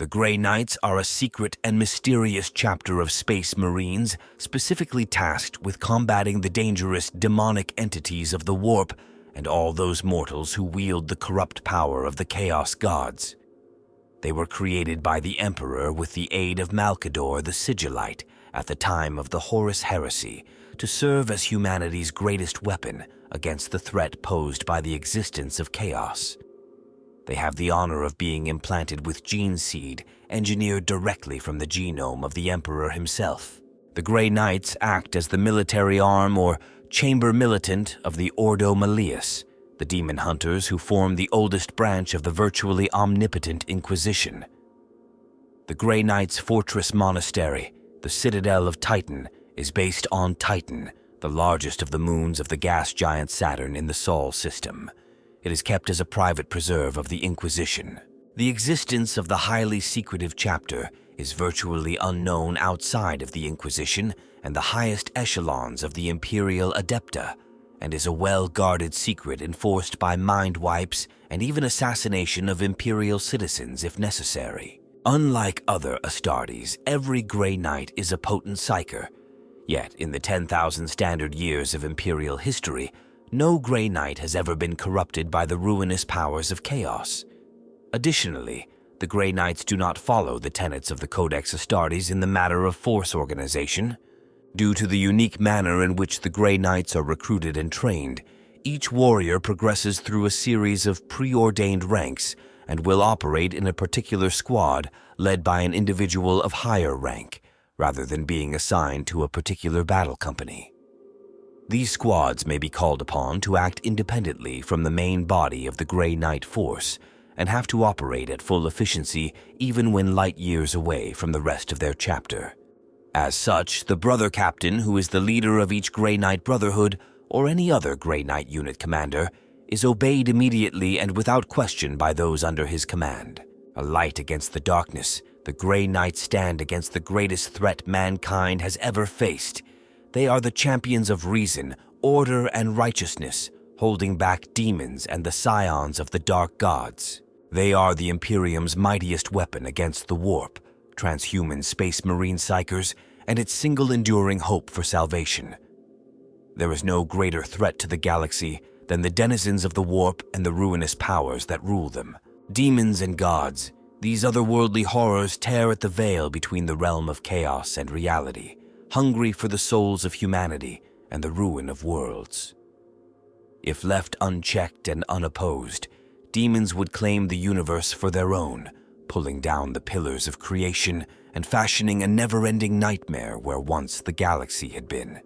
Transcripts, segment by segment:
The Grey Knights are a secret and mysterious chapter of Space Marines specifically tasked with combating the dangerous demonic entities of the Warp and all those mortals who wield the corrupt power of the Chaos Gods. They were created by the Emperor with the aid of Malkador the Sigillite at the time of the Horus Heresy to serve as humanity's greatest weapon against the threat posed by the existence of chaos. They have the honor of being implanted with gene seed engineered directly from the genome of the Emperor himself. The Grey Knights act as the military arm or chamber militant of the Ordo Malleus, the Daemonhunters who form the oldest branch of the virtually omnipotent Inquisition. The Grey Knights' fortress monastery, the Citadel of Titan, is based on Titan, the largest of the moons of the gas giant Saturn in the Sol system. It is kept as a private preserve of the Inquisition. The existence of the highly secretive chapter is virtually unknown outside of the Inquisition and the highest echelons of the Imperial Adepta, and is a well-guarded secret enforced by mind wipes and even assassination of Imperial citizens if necessary. Unlike other Astartes, every Grey Knight is a potent psyker. Yet, in the 10,000 standard years of Imperial history, no Grey Knight has ever been corrupted by the ruinous powers of chaos. Additionally, the Grey Knights do not follow the tenets of the Codex Astartes in the matter of force organization. Due to the unique manner in which the Grey Knights are recruited and trained, each warrior progresses through a series of preordained ranks and will operate in a particular squad led by an individual of higher rank, rather than being assigned to a particular battle company. These squads may be called upon to act independently from the main body of the Grey Knight force and have to operate at full efficiency even when light years away from the rest of their chapter. As such, the Brother Captain, who is the leader of each Grey Knight Brotherhood or any other Grey Knight unit commander, is obeyed immediately and without question by those under his command. A light against the darkness, the Grey Knights stand against the greatest threat mankind has ever faced. They are the champions of reason, order, and righteousness, holding back demons and the scions of the dark gods. They are the Imperium's mightiest weapon against the Warp, transhuman space marine psychers, and its single enduring hope for salvation. There is no greater threat to the galaxy than the denizens of the Warp and the ruinous powers that rule them. Demons and gods, these otherworldly horrors tear at the veil between the realm of chaos and reality, hungry for the souls of humanity and the ruin of worlds. If left unchecked and unopposed, demons would claim the universe for their own, pulling down the pillars of creation and fashioning a never-ending nightmare where once the galaxy had been.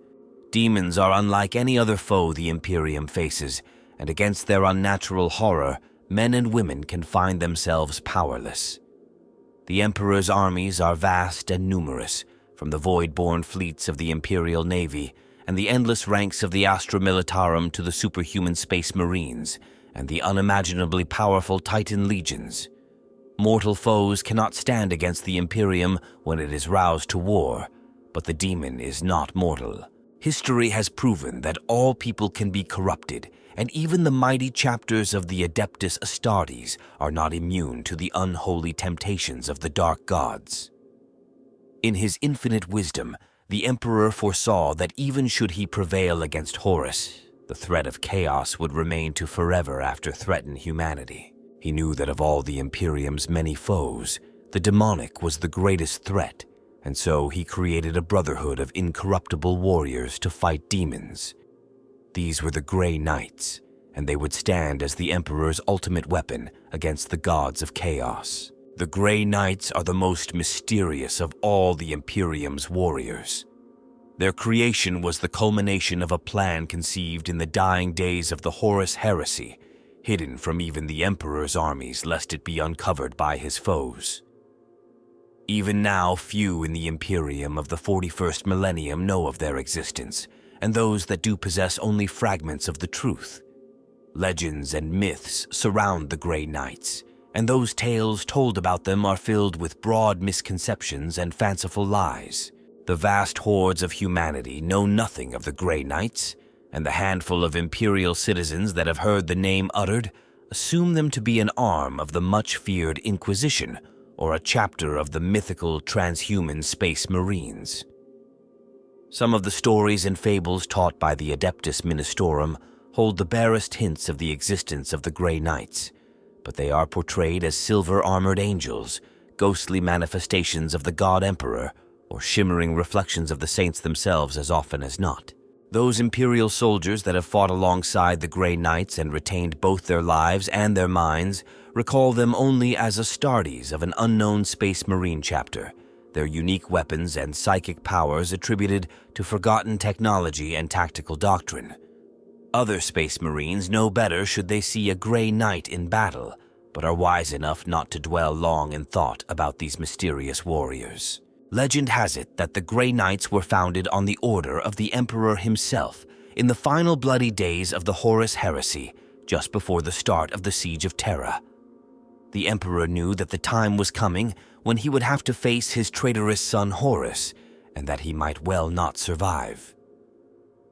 Demons are unlike any other foe the Imperium faces, and against their unnatural horror, men and women can find themselves powerless. The Emperor's armies are vast and numerous, from the void-born fleets of the Imperial Navy and the endless ranks of the Astra Militarum to the superhuman Space Marines and the unimaginably powerful Titan legions. Mortal foes cannot stand against the Imperium when it is roused to war, but the demon is not mortal. History has proven that all people can be corrupted, and even the mighty chapters of the Adeptus Astartes are not immune to the unholy temptations of the dark gods. In his infinite wisdom, the Emperor foresaw that even should he prevail against Horus, the threat of chaos would remain to forever after threaten humanity. He knew that of all the Imperium's many foes, the demonic was the greatest threat, and so he created a brotherhood of incorruptible warriors to fight demons. These were the Grey Knights, and they would stand as the Emperor's ultimate weapon against the gods of chaos. The Grey Knights are the most mysterious of all the Imperium's warriors. Their creation was the culmination of a plan conceived in the dying days of the Horus Heresy, hidden from even the Emperor's armies lest it be uncovered by his foes. Even now, few in the Imperium of the 41st millennium know of their existence, and those that do possess only fragments of the truth. Legends and myths surround the Grey Knights, and those tales told about them are filled with broad misconceptions and fanciful lies. The vast hordes of humanity know nothing of the Grey Knights, and the handful of Imperial citizens that have heard the name uttered assume them to be an arm of the much-feared Inquisition or a chapter of the mythical transhuman Space Marines. Some of the stories and fables taught by the Adeptus Ministorum hold the barest hints of the existence of the Grey Knights, but they are portrayed as silver-armored angels, ghostly manifestations of the God Emperor, or shimmering reflections of the saints themselves as often as not. Those Imperial soldiers that have fought alongside the Grey Knights and retained both their lives and their minds recall them only as Astartes of an unknown Space Marine chapter, their unique weapons and psychic powers attributed to forgotten technology and tactical doctrine. Other Space Marines know better should they see a Grey Knight in battle, but are wise enough not to dwell long in thought about these mysterious warriors. Legend has it that the Grey Knights were founded on the order of the Emperor himself in the final bloody days of the Horus Heresy, just before the start of the Siege of Terra. The Emperor knew that the time was coming when he would have to face his traitorous son Horus, and that he might well not survive.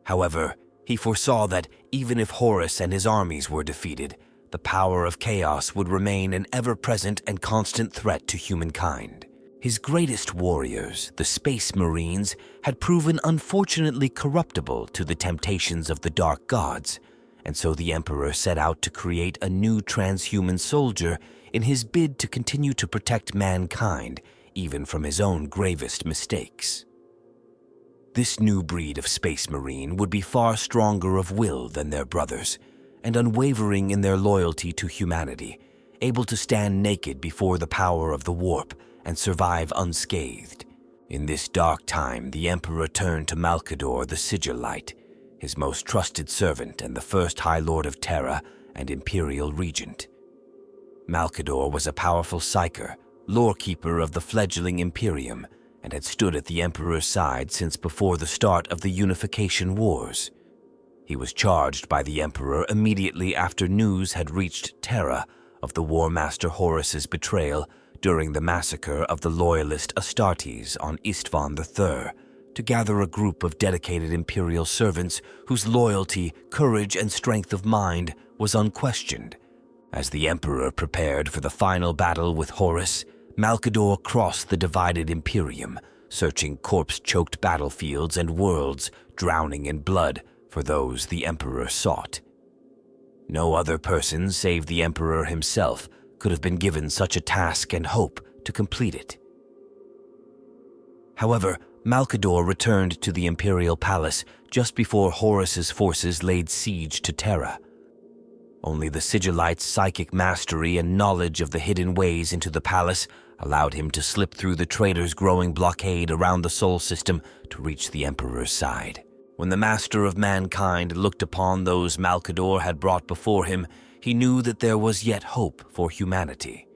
However, he foresaw that even if Horus and his armies were defeated, the power of chaos would remain an ever-present and constant threat to humankind. His greatest warriors, the Space Marines, had proven unfortunately corruptible to the temptations of the dark gods, and so the Emperor set out to create a new transhuman soldier in his bid to continue to protect mankind, even from his own gravest mistakes. This new breed of Space Marine would be far stronger of will than their brothers, and unwavering in their loyalty to humanity, able to stand naked before the power of the warp and survive unscathed. In this dark time, the Emperor turned to Malcador the Sigillite, his most trusted servant and the first High Lord of Terra and Imperial Regent. Malcador was a powerful psyker, lore-keeper of the fledgling Imperium, and had stood at the Emperor's side since before the start of the Unification Wars. He was charged by the Emperor immediately after news had reached Terra of the War Master Horus's betrayal during the massacre of the loyalist Astartes on Istvan III, to gather a group of dedicated Imperial servants whose loyalty, courage, and strength of mind was unquestioned. As the Emperor prepared for the final battle with Horus, Malcador crossed the divided Imperium, searching corpse-choked battlefields and worlds drowning in blood for those the Emperor sought. No other person save the Emperor himself could have been given such a task and hope to complete it. However, Malcador returned to the Imperial Palace just before Horus's forces laid siege to Terra. Only the Sigillite's psychic mastery and knowledge of the hidden ways into the palace allowed him to slip through the traitor's growing blockade around the Sol system to reach the Emperor's side. When the Master of Mankind looked upon those Malcador had brought before him, he knew that there was yet hope for humanity.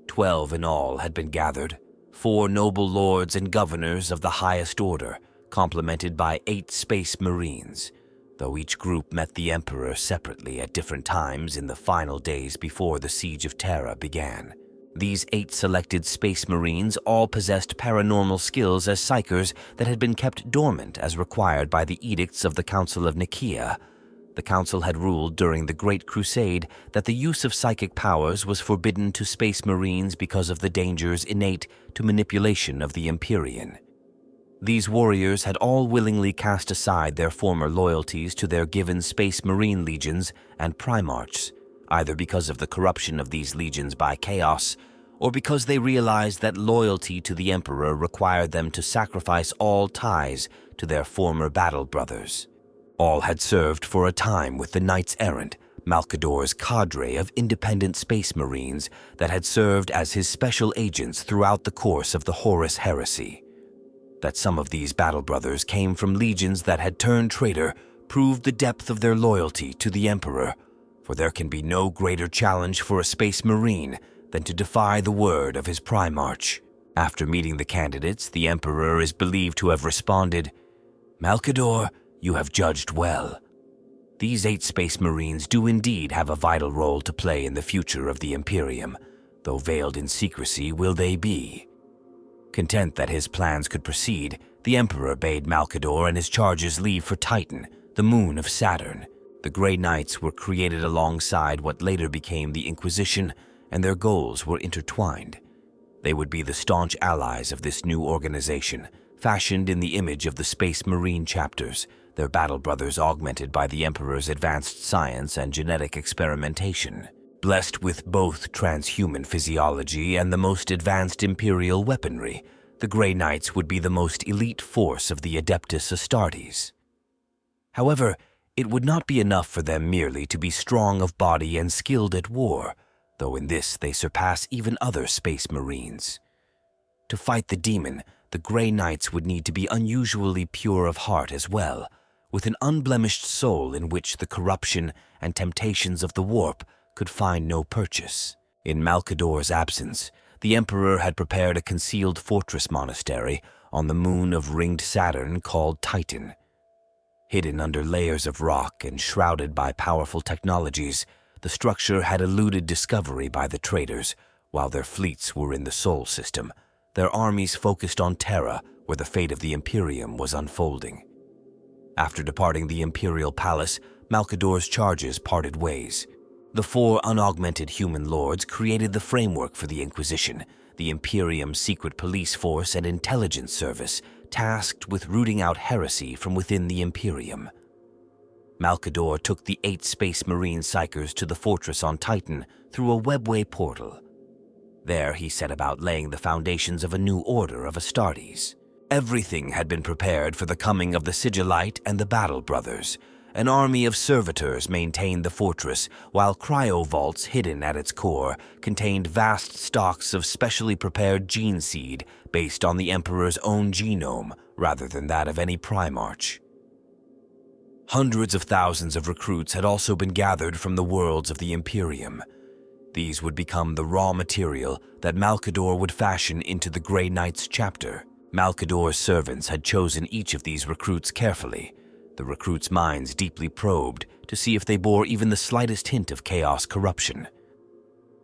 12 in all had been gathered, 4 noble lords and governors of the highest order, complemented by 8 Space Marines, though each group met the Emperor separately at different times in the final days before the Siege of Terra began. These 8 selected Space Marines all possessed paranormal skills as psychers that had been kept dormant as required by the edicts of the Council of Nicaea. The Council had ruled during the Great Crusade that the use of psychic powers was forbidden to Space Marines because of the dangers innate to manipulation of the Empyrean. These warriors had all willingly cast aside their former loyalties to their given Space Marine legions and Primarchs, either because of the corruption of these legions by chaos, or because they realized that loyalty to the Emperor required them to sacrifice all ties to their former battle brothers. All had served for a time with the Knights Errant, Malcador's cadre of independent Space Marines that had served as his special agents throughout the course of the Horus Heresy. That some of these battle brothers came from legions that had turned traitor proved the depth of their loyalty to the Emperor, for there can be no greater challenge for a Space Marine than to defy the word of his Primarch. After meeting the candidates, the Emperor is believed to have responded, "Malcador, you have judged well. These 8 Space Marines do indeed have a vital role to play in the future of the Imperium, though veiled in secrecy will they be." Content that his plans could proceed, the Emperor bade Malcador and his charges leave for Titan, the moon of Saturn. The Grey Knights were created alongside what later became the Inquisition, and their goals were intertwined. They would be the staunch allies of this new organization, fashioned in the image of the Space Marine chapters, their battle brothers augmented by the Emperor's advanced science and genetic experimentation. Blessed with both transhuman physiology and the most advanced Imperial weaponry, the Grey Knights would be the most elite force of the Adeptus Astartes. However, it would not be enough for them merely to be strong of body and skilled at war, though in this they surpass even other Space Marines. To fight the demon, the Grey Knights would need to be unusually pure of heart as well, with an unblemished soul in which the corruption and temptations of the warp could find no purchase. In Malcador's absence, the Emperor had prepared a concealed fortress monastery on the moon of ringed Saturn called Titan. Hidden under layers of rock and shrouded by powerful technologies, the structure had eluded discovery by the traders, while their fleets were in the Sol system. Their armies focused on Terra, where the fate of the Imperium was unfolding. After departing the Imperial Palace, Malcador's charges parted ways. The four unaugmented human lords created the framework for the Inquisition, the Imperium's secret police force and intelligence service, tasked with rooting out heresy from within the Imperium. Malcador took the 8 Space Marine Psykers to the fortress on Titan through a webway portal. There he set about laying the foundations of a new order of Astartes. Everything had been prepared for the coming of the Sigillite and the Battle Brothers. An army of servitors maintained the fortress, while cryovaults hidden at its core contained vast stocks of specially prepared gene seed based on the Emperor's own genome rather than that of any Primarch. Hundreds of thousands of recruits had also been gathered from the worlds of the Imperium. These would become the raw material that Malcador would fashion into the Grey Knights chapter. Malcador's servants had chosen each of these recruits carefully, the recruits' minds deeply probed to see if they bore even the slightest hint of chaos corruption.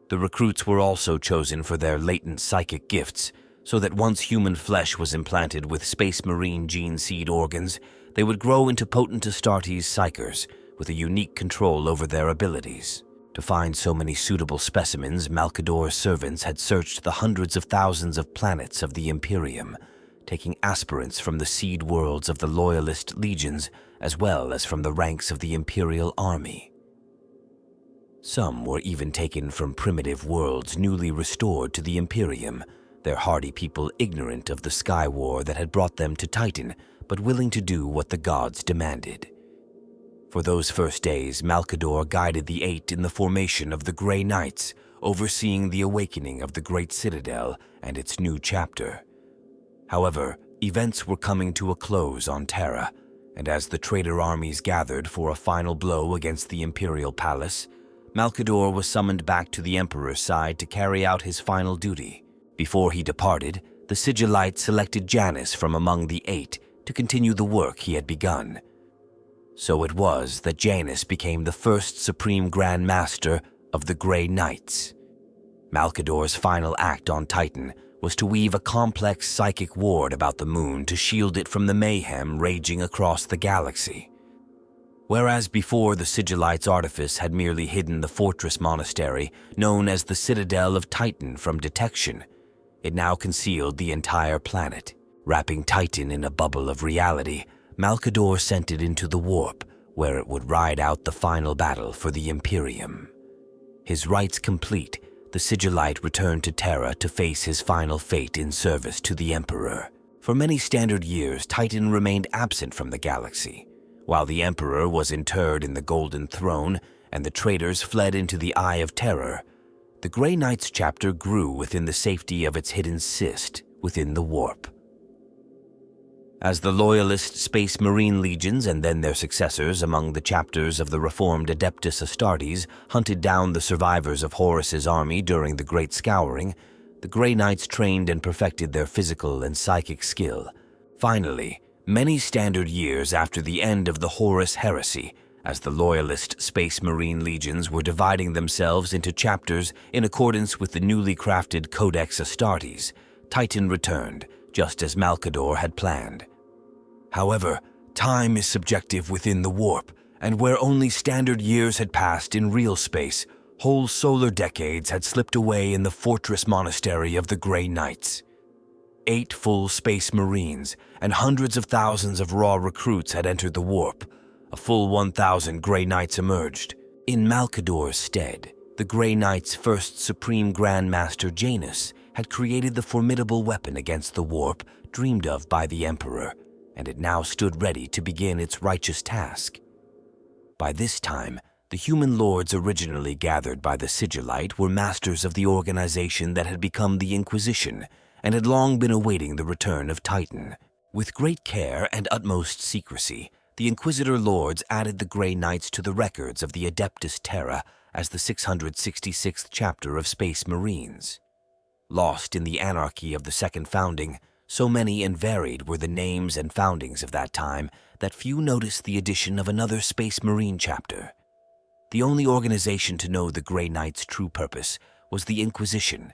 The recruits were also chosen for their latent psychic gifts, so that once human flesh was implanted with Space Marine gene seed organs, they would grow into potent Astartes Psykers with a unique control over their abilities. To find so many suitable specimens, Malcador's servants had searched the hundreds of thousands of planets of the Imperium, taking aspirants from the seed worlds of the Loyalist legions as well as from the ranks of the Imperial army. Some were even taken from primitive worlds newly restored to the Imperium, their hardy people ignorant of the sky war that had brought them to Titan, but willing to do what the gods demanded. For those first days, Malcador guided the 8 in the formation of the Grey Knights, overseeing the awakening of the Great Citadel and its new chapter. However, events were coming to a close on Terra, and as the traitor armies gathered for a final blow against the Imperial Palace, Malcador was summoned back to the Emperor's side to carry out his final duty. Before he departed, the Sigillite selected Janus from among the 8 to continue the work he had begun. So it was that Janus became the first Supreme Grand Master of the Grey Knights. Malcador's final act on Titan was to weave a complex psychic ward about the moon to shield it from the mayhem raging across the galaxy. Whereas before the Sigillite's artifice had merely hidden the fortress monastery known as the Citadel of Titan from detection, it now concealed the entire planet. Wrapping Titan in a bubble of reality, Malcador sent it into the warp, where it would ride out the final battle for the Imperium. His rites complete, the Sigillite returned to Terra to face his final fate in service to the Emperor. For many standard years, Titan remained absent from the galaxy. While the Emperor was interred in the Golden Throne and the traitors fled into the Eye of Terror, the Grey Knights chapter grew within the safety of its hidden cyst within the warp. As the Loyalist Space Marine legions and then their successors among the chapters of the reformed Adeptus Astartes hunted down the survivors of Horus's army during the Great Scouring, the Grey Knights trained and perfected their physical and psychic skill. Finally, many standard years after the end of the Horus heresy, as the Loyalist Space Marine legions were dividing themselves into chapters in accordance with the newly crafted Codex Astartes, Titan returned, just as Malcador had planned. However, time is subjective within the warp, and where only standard years had passed in real space, Whole solar decades had slipped away in the fortress monastery of the Grey Knights. 8 full Space Marines and hundreds of thousands of raw recruits had entered the warp. A full 1,000 Grey Knights emerged. In Malkador's stead, the Grey Knight's first Supreme Grand Master Janus had created the formidable weapon against the warp dreamed of by the Emperor, and it now stood ready to begin its righteous task. By this time, the human lords originally gathered by the Sigillite were masters of the organization that had become the Inquisition and had long been awaiting the return of Titan. With great care and utmost secrecy, the Inquisitor lords added the Grey Knights to the records of the Adeptus Terra as the 666th chapter of Space Marines. Lost in the anarchy of the Second Founding, so many and varied were the names and foundings of that time that few noticed the addition of another Space Marine chapter. The only organization to know the Grey Knight's true purpose was the Inquisition,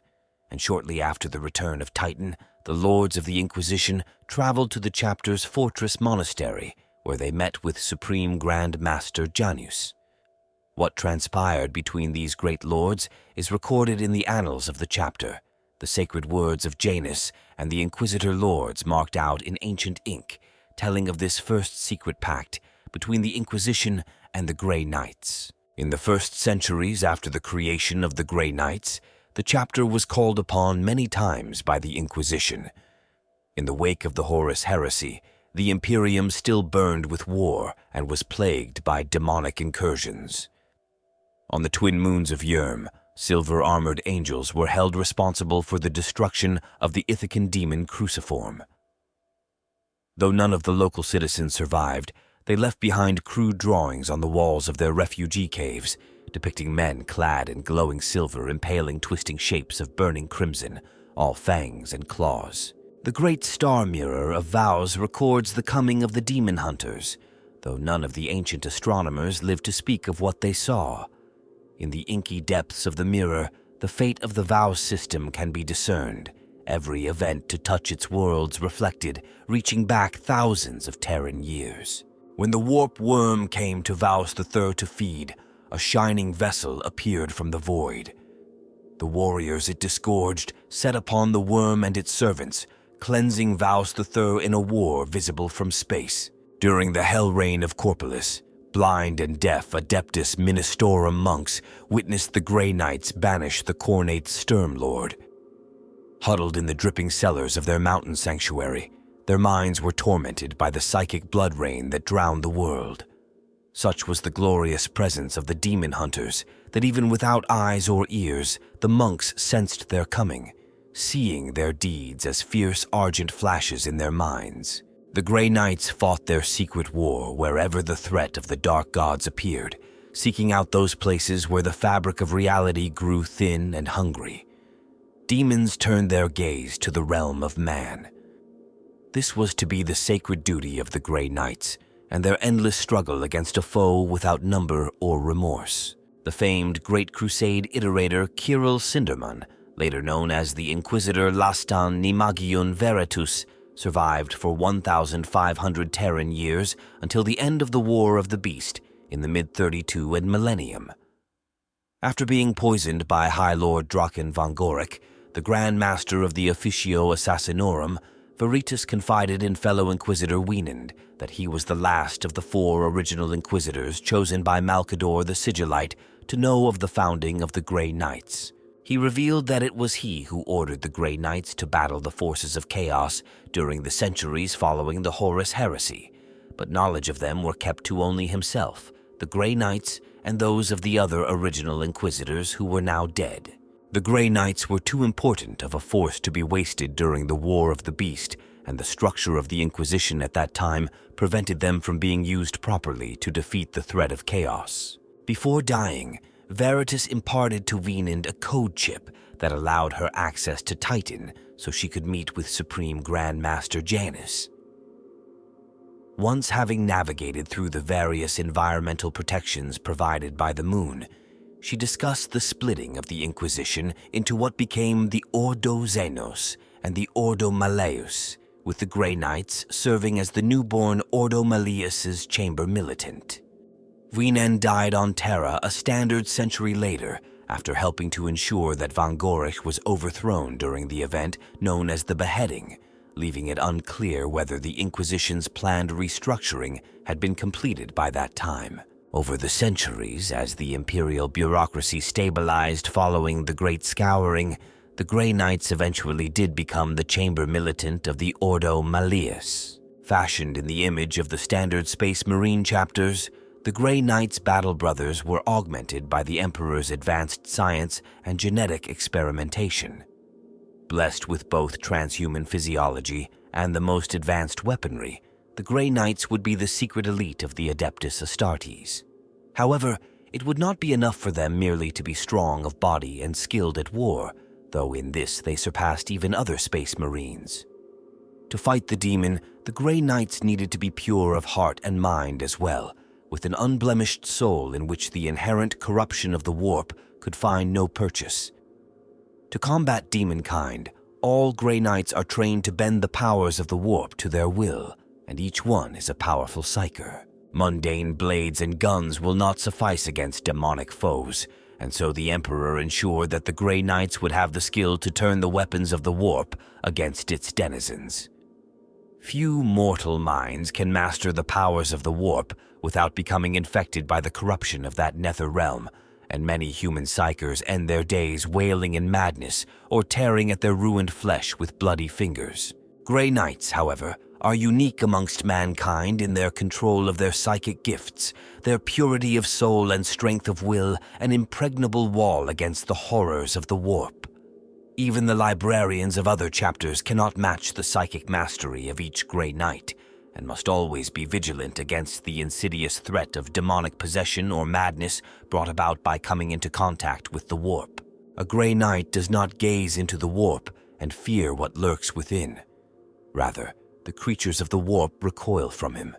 and shortly after the return of Titan, the Lords of the Inquisition traveled to the chapter's fortress monastery, where they met with Supreme Grand Master Janus. What transpired between these great lords is recorded in the annals of the chapter, the sacred words of Janus and the Inquisitor lords marked out in ancient ink, telling of this first secret pact between the Inquisition and the Grey Knights. In the first centuries after the creation of the Grey Knights, the chapter was called upon many times by the Inquisition. In the wake of the Horus heresy, the Imperium still burned with war and was plagued by demonic incursions. On the twin moons of Yerm, silver-armored angels were held responsible for the destruction of the Ithacan demon Cruciform. Though none of the local citizens survived, they left behind crude drawings on the walls of their refugee caves, depicting men clad in glowing silver impaling twisting shapes of burning crimson, all fangs and claws. The great star mirror of vows records the coming of the Daemonhunters, though none of the ancient astronomers lived to speak of what they saw. In the inky depths of the mirror, the fate of the vow system can be discerned, every event to touch its worlds reflected, reaching back thousands of Terran years. When the warp worm came to Vaus the Third to feed, a shining vessel appeared from the void. The warriors it disgorged set upon the worm and its servants, cleansing Vaus the Third in a war visible from space. During the hell reign of Corpolis, blind and deaf Adeptus Ministorum monks witnessed the Grey Knights banish the Cornate Sturmlord. Huddled in the dripping cellars of their mountain sanctuary, their minds were tormented by the psychic blood rain that drowned the world. Such was the glorious presence of the Daemonhunters that even without eyes or ears, the monks sensed their coming, seeing their deeds as fierce argent flashes in their minds. The Grey Knights fought their secret war wherever the threat of the dark gods appeared, seeking out those places where the fabric of reality grew thin and hungry. Demons turned their gaze to the realm of man. This was to be the sacred duty of the Grey Knights, and their endless struggle against a foe without number or remorse. The famed Great Crusade iterator Kirill Sinderman, later known as the Inquisitor Lastan Nimagion Veritus, survived for 1,500 Terran years until the end of the War of the Beast in the mid-32 and millennium. After being poisoned by High Lord Draken von Gorik, the Grand Master of the Officio Assassinorum, Veritas confided in fellow Inquisitor Wienand that he was the last of the 4 original Inquisitors chosen by Malkador the Sigillite to know of the founding of the Grey Knights. He revealed that it was he who ordered the Grey Knights to battle the forces of chaos during the centuries following the Horus heresy, but knowledge of them were kept to only himself, the Grey Knights, and those of the other original Inquisitors who were now dead. The Grey Knights were too important of a force to be wasted during the War of the Beast, and the structure of the Inquisition at that time prevented them from being used properly to defeat the threat of chaos. Before dying, Veritas imparted to Wienand a code chip that allowed her access to Titan so she could meet with Supreme Grand Master Janus. Once having navigated through the various environmental protections provided by the moon, she discussed the splitting of the Inquisition into what became the Ordo Xenos and the Ordo Malleus, with the Grey Knights serving as the newborn Ordo Malleus's chamber militant. Wienand died on Terra a standard century later after helping to ensure that Von Gorich was overthrown during the event known as the Beheading, leaving it unclear whether the Inquisition's planned restructuring had been completed by that time. Over the centuries, as the imperial bureaucracy stabilized following the Great Scouring, the Grey Knights eventually did become the chamber militant of the Ordo Malleus. Fashioned in the image of the standard Space Marine chapters, the Grey Knights' battle brothers were augmented by the Emperor's advanced science and genetic experimentation. Blessed with both transhuman physiology and the most advanced weaponry, the Grey Knights would be the secret elite of the Adeptus Astartes. However, it would not be enough for them merely to be strong of body and skilled at war, though in this they surpassed even other Space Marines. To fight the demon, the Grey Knights needed to be pure of heart and mind as well, with an unblemished soul in which the inherent corruption of the warp could find no purchase. To combat demonkind, all Grey Knights are trained to bend the powers of the warp to their will, and each one is a powerful psyker. Mundane blades and guns will not suffice against demonic foes, and so the Emperor ensured that the Grey Knights would have the skill to turn the weapons of the warp against its denizens. Few mortal minds can master the powers of the warp without becoming infected by the corruption of that nether realm, and many human psychers end their days wailing in madness or tearing at their ruined flesh with bloody fingers. Grey Knights, however, are unique amongst mankind in their control of their psychic gifts, their purity of soul and strength of will, an impregnable wall against the horrors of the warp. Even the librarians of other chapters cannot match the psychic mastery of each Grey Knight, and must always be vigilant against the insidious threat of demonic possession or madness brought about by coming into contact with the warp. A Grey Knight does not gaze into the warp and fear what lurks within. Rather, the creatures of the warp recoil from him.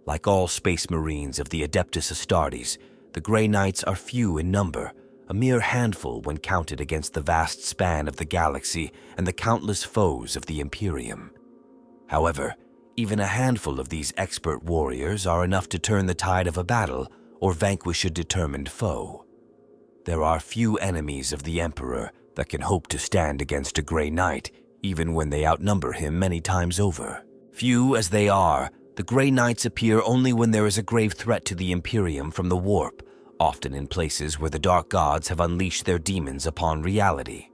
Like all Space Marines of the Adeptus Astartes, the Grey Knights are few in number, a mere handful when counted against the vast span of the galaxy and the countless foes of the Imperium. However, even a handful of these expert warriors are enough to turn the tide of a battle or vanquish a determined foe. There are few enemies of the Emperor that can hope to stand against a Grey Knight, even when they outnumber him many times over. Few as they are, the Grey Knights appear only when there is a grave threat to the Imperium from the warp, often in places where the Dark Gods have unleashed their demons upon reality.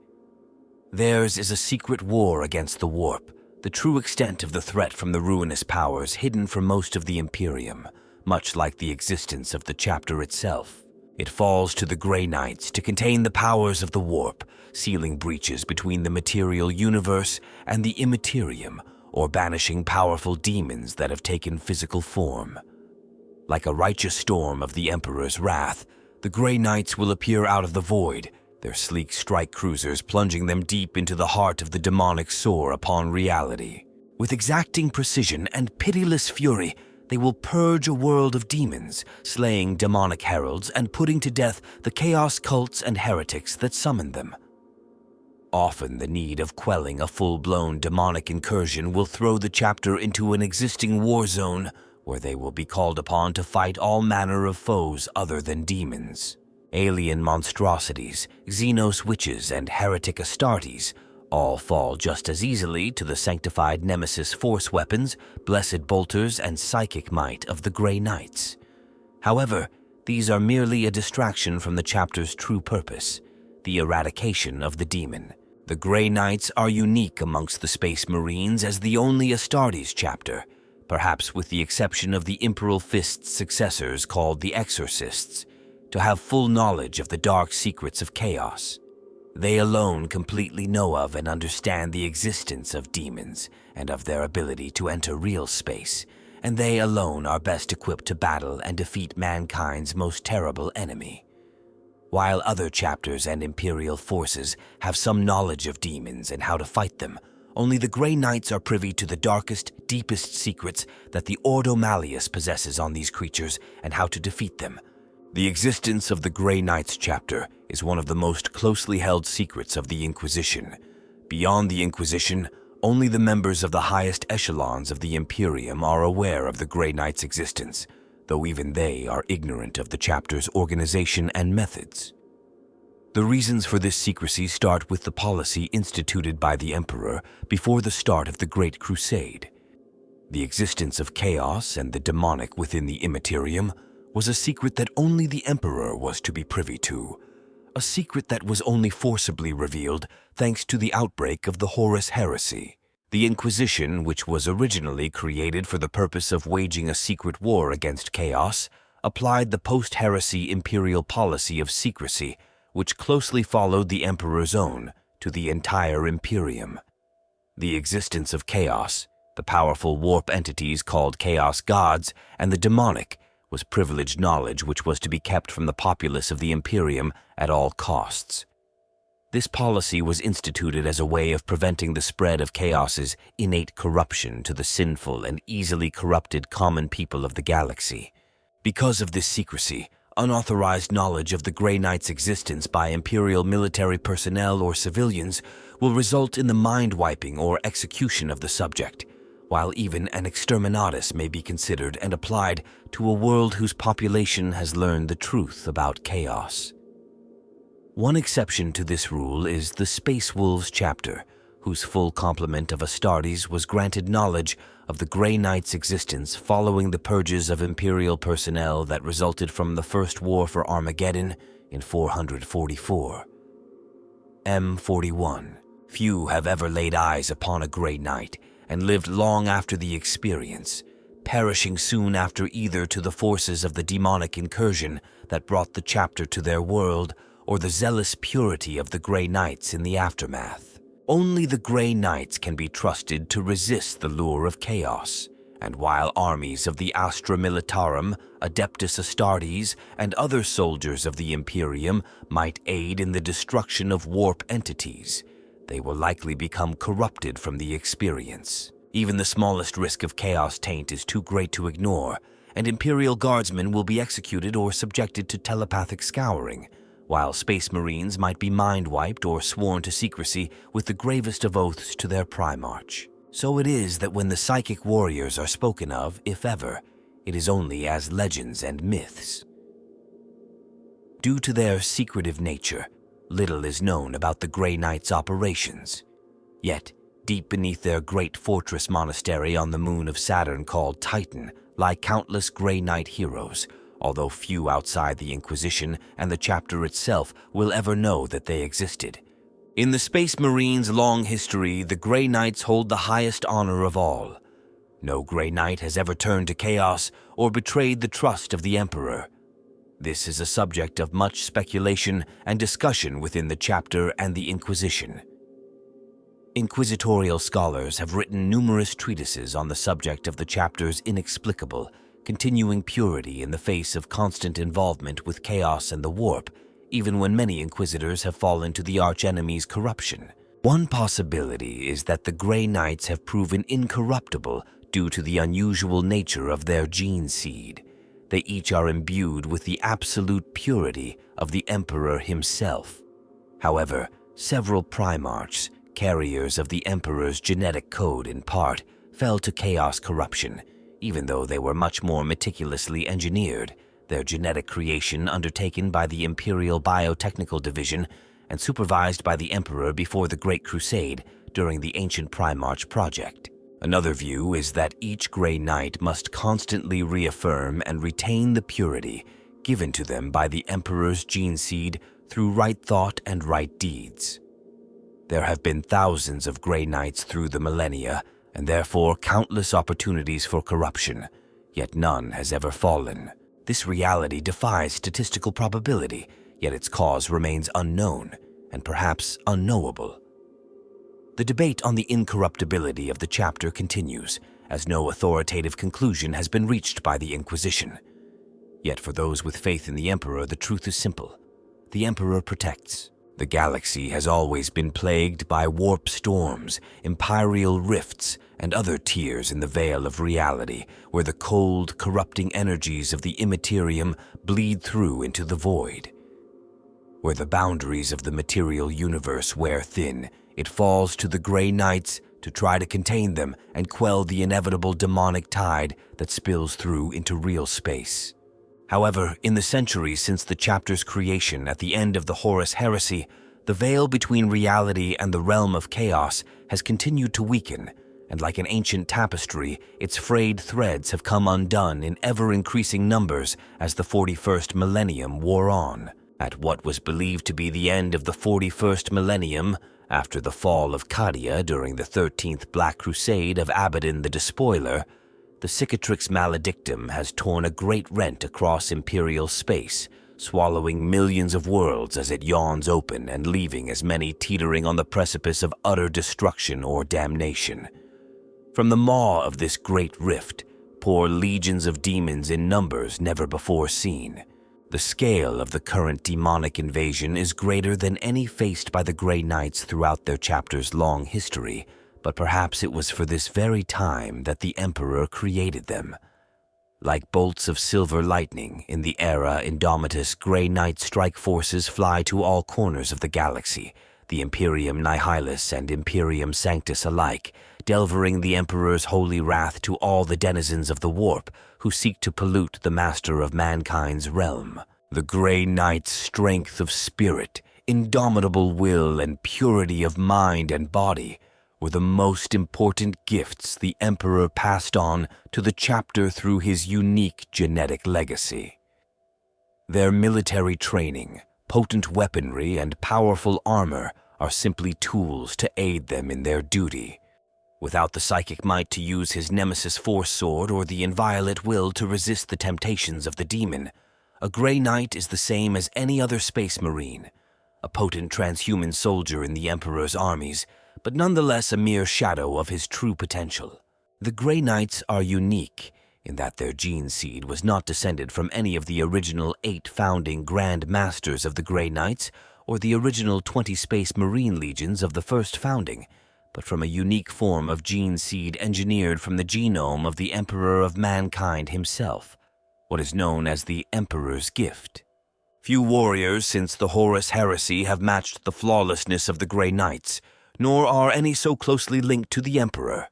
Theirs is a secret war against the warp, the true extent of the threat from the ruinous powers hidden from most of the Imperium, much like the existence of the chapter itself. It falls to the Grey Knights to contain the powers of the warp, sealing breaches between the material universe and the immaterium, or banishing powerful demons that have taken physical form. Like a righteous storm of the Emperor's wrath, the Grey Knights will appear out of the void, their sleek strike cruisers plunging them deep into the heart of the demonic soar upon reality. With exacting precision and pitiless fury, they will purge a world of demons, slaying demonic heralds and putting to death the chaos cults and heretics that summon them. Often the need of quelling a full-blown demonic incursion will throw the chapter into an existing war zone where they will be called upon to fight all manner of foes other than demons. Alien monstrosities, Xenos witches, and heretic Astartes all fall just as easily to the sanctified nemesis force weapons, blessed bolters, and psychic might of the Grey Knights. However, these are merely a distraction from the chapter's true purpose, the eradication of the demon. The Grey Knights are unique amongst the Space Marines as the only Astartes chapter, perhaps with the exception of the Imperial Fist's successors called the Exorcists, to have full knowledge of the dark secrets of chaos. They alone completely know of and understand the existence of demons and of their ability to enter real space, and they alone are best equipped to battle and defeat mankind's most terrible enemy. While other chapters and Imperial forces have some knowledge of demons and how to fight them, only the Grey Knights are privy to the darkest, deepest secrets that the Ordo Malleus possesses on these creatures and how to defeat them. The existence of the Grey Knights chapter is one of the most closely held secrets of the Inquisition. Beyond the Inquisition, only the members of the highest echelons of the Imperium are aware of the Grey Knights' existence, though even they are ignorant of the chapter's organization and methods. The reasons for this secrecy start with the policy instituted by the Emperor before the start of the Great Crusade. The existence of chaos and the demonic within the Immaterium was a secret that only the Emperor was to be privy to, a secret that was only forcibly revealed thanks to the outbreak of the Horus Heresy. The Inquisition, which was originally created for the purpose of waging a secret war against chaos, applied the post-heresy imperial policy of secrecy, which closely followed the Emperor's own, to the entire Imperium. The existence of chaos, the powerful warp entities called chaos gods, and the demonic was privileged knowledge which was to be kept from the populace of the Imperium at all costs. This policy was instituted as a way of preventing the spread of chaos's innate corruption to the sinful and easily corrupted common people of the galaxy. Because of this secrecy, unauthorized knowledge of the Grey Knight's existence by Imperial military personnel or civilians will result in the mind-wiping or execution of the subject, while even an exterminatus may be considered and applied to a world whose population has learned the truth about chaos. One exception to this rule is the Space Wolves chapter, whose full complement of Astartes was granted knowledge of the Grey Knight's existence following the purges of Imperial personnel that resulted from the First War for Armageddon in 444. M41. Few have ever laid eyes upon a Grey Knight and lived long after the experience, perishing soon after either to the forces of the demonic incursion that brought the chapter to their world or the zealous purity of the Grey Knights in the aftermath. Only the Grey Knights can be trusted to resist the lure of chaos, and while armies of the Astra Militarum, Adeptus Astartes, and other soldiers of the Imperium might aid in the destruction of warp entities, they will likely become corrupted from the experience. Even the smallest risk of chaos taint is too great to ignore, and Imperial guardsmen will be executed or subjected to telepathic scouring, while Space Marines might be mind-wiped or sworn to secrecy with the gravest of oaths to their Primarch. So it is that when the psychic warriors are spoken of, if ever, it is only as legends and myths. Due to their secretive nature, little is known about the Grey Knights' operations. Yet, deep beneath their great fortress monastery on the moon of Saturn called Titan lie countless Grey Knight heroes, although few outside the Inquisition and the chapter itself will ever know that they existed. In the Space Marines' long history, the Grey Knights hold the highest honor of all. No Grey Knight has ever turned to chaos or betrayed the trust of the Emperor. This is a subject of much speculation and discussion within the chapter and the Inquisition. Inquisitorial scholars have written numerous treatises on the subject of the chapter's inexplicable, continuing purity in the face of constant involvement with chaos and the warp, even when many inquisitors have fallen to the archenemy's corruption. One possibility is that the Grey Knights have proven incorruptible due to the unusual nature of their gene seed. They each are imbued with the absolute purity of the Emperor himself. However, several Primarchs, carriers of the Emperor's genetic code in part, fell to chaos corruption, even though they were much more meticulously engineered, their genetic creation undertaken by the Imperial Biotechnical Division and supervised by the Emperor before the Great Crusade during the Ancient Primarch Project. Another view is that each Grey Knight must constantly reaffirm and retain the purity given to them by the Emperor's gene seed through right thought and right deeds. There have been thousands of Grey Knights through the millennia, and therefore countless opportunities for corruption, yet none has ever fallen. This reality defies statistical probability, yet its cause remains unknown and perhaps unknowable. The debate on the incorruptibility of the chapter continues, as no authoritative conclusion has been reached by the Inquisition. Yet for those with faith in the Emperor, the truth is simple. The Emperor protects. The galaxy has always been plagued by warp storms, imperial rifts, and other tears in the veil of reality, where the cold, corrupting energies of the immaterium bleed through into the void. Where the boundaries of the material universe wear thin, it falls to the Grey Knights to try to contain them and quell the inevitable demonic tide that spills through into real space. However, in the centuries since the chapter's creation at the end of the Horus Heresy, the veil between reality and the realm of chaos has continued to weaken, and like an ancient tapestry, its frayed threads have come undone in ever-increasing numbers as the 41st millennium wore on. At what was believed to be the end of the 41st millennium, after the fall of Cadia during the 13th Black Crusade of Abaddon the Despoiler, the Cicatrix Maledictum has torn a great rent across imperial space, swallowing millions of worlds as it yawns open and leaving as many teetering on the precipice of utter destruction or damnation. From the maw of this great rift pour legions of demons in numbers never before seen. The scale of the current demonic invasion is greater than any faced by the Grey Knights throughout their chapter's long history, but perhaps it was for this very time that the Emperor created them. Like bolts of silver lightning in the era Indomitus, Grey Knight strike forces fly to all corners of the galaxy, the Imperium Nihilus and Imperium Sanctus alike, delivering the Emperor's holy wrath to all the denizens of the Warp who seek to pollute the master of mankind's realm. The Grey Knight's strength of spirit, indomitable will, and purity of mind and body were the most important gifts the Emperor passed on to the chapter through his unique genetic legacy. Their military training, potent weaponry, and powerful armor are simply tools to aid them in their duty. Without the psychic might to use his Nemesis Force Sword or the inviolate will to resist the temptations of the demon, a Grey Knight is the same as any other Space Marine, a potent transhuman soldier in the Emperor's armies, but nonetheless a mere shadow of his true potential. The Grey Knights are unique in that their gene seed was not descended from any of the original 8 founding Grand Masters of the Grey Knights or the original 20 Space Marine Legions of the first founding, but from a unique form of gene seed engineered from the genome of the Emperor of Mankind himself, what is known as the Emperor's Gift. Few warriors since the Horus Heresy have matched the flawlessness of the Grey Knights, nor are any so closely linked to the Emperor.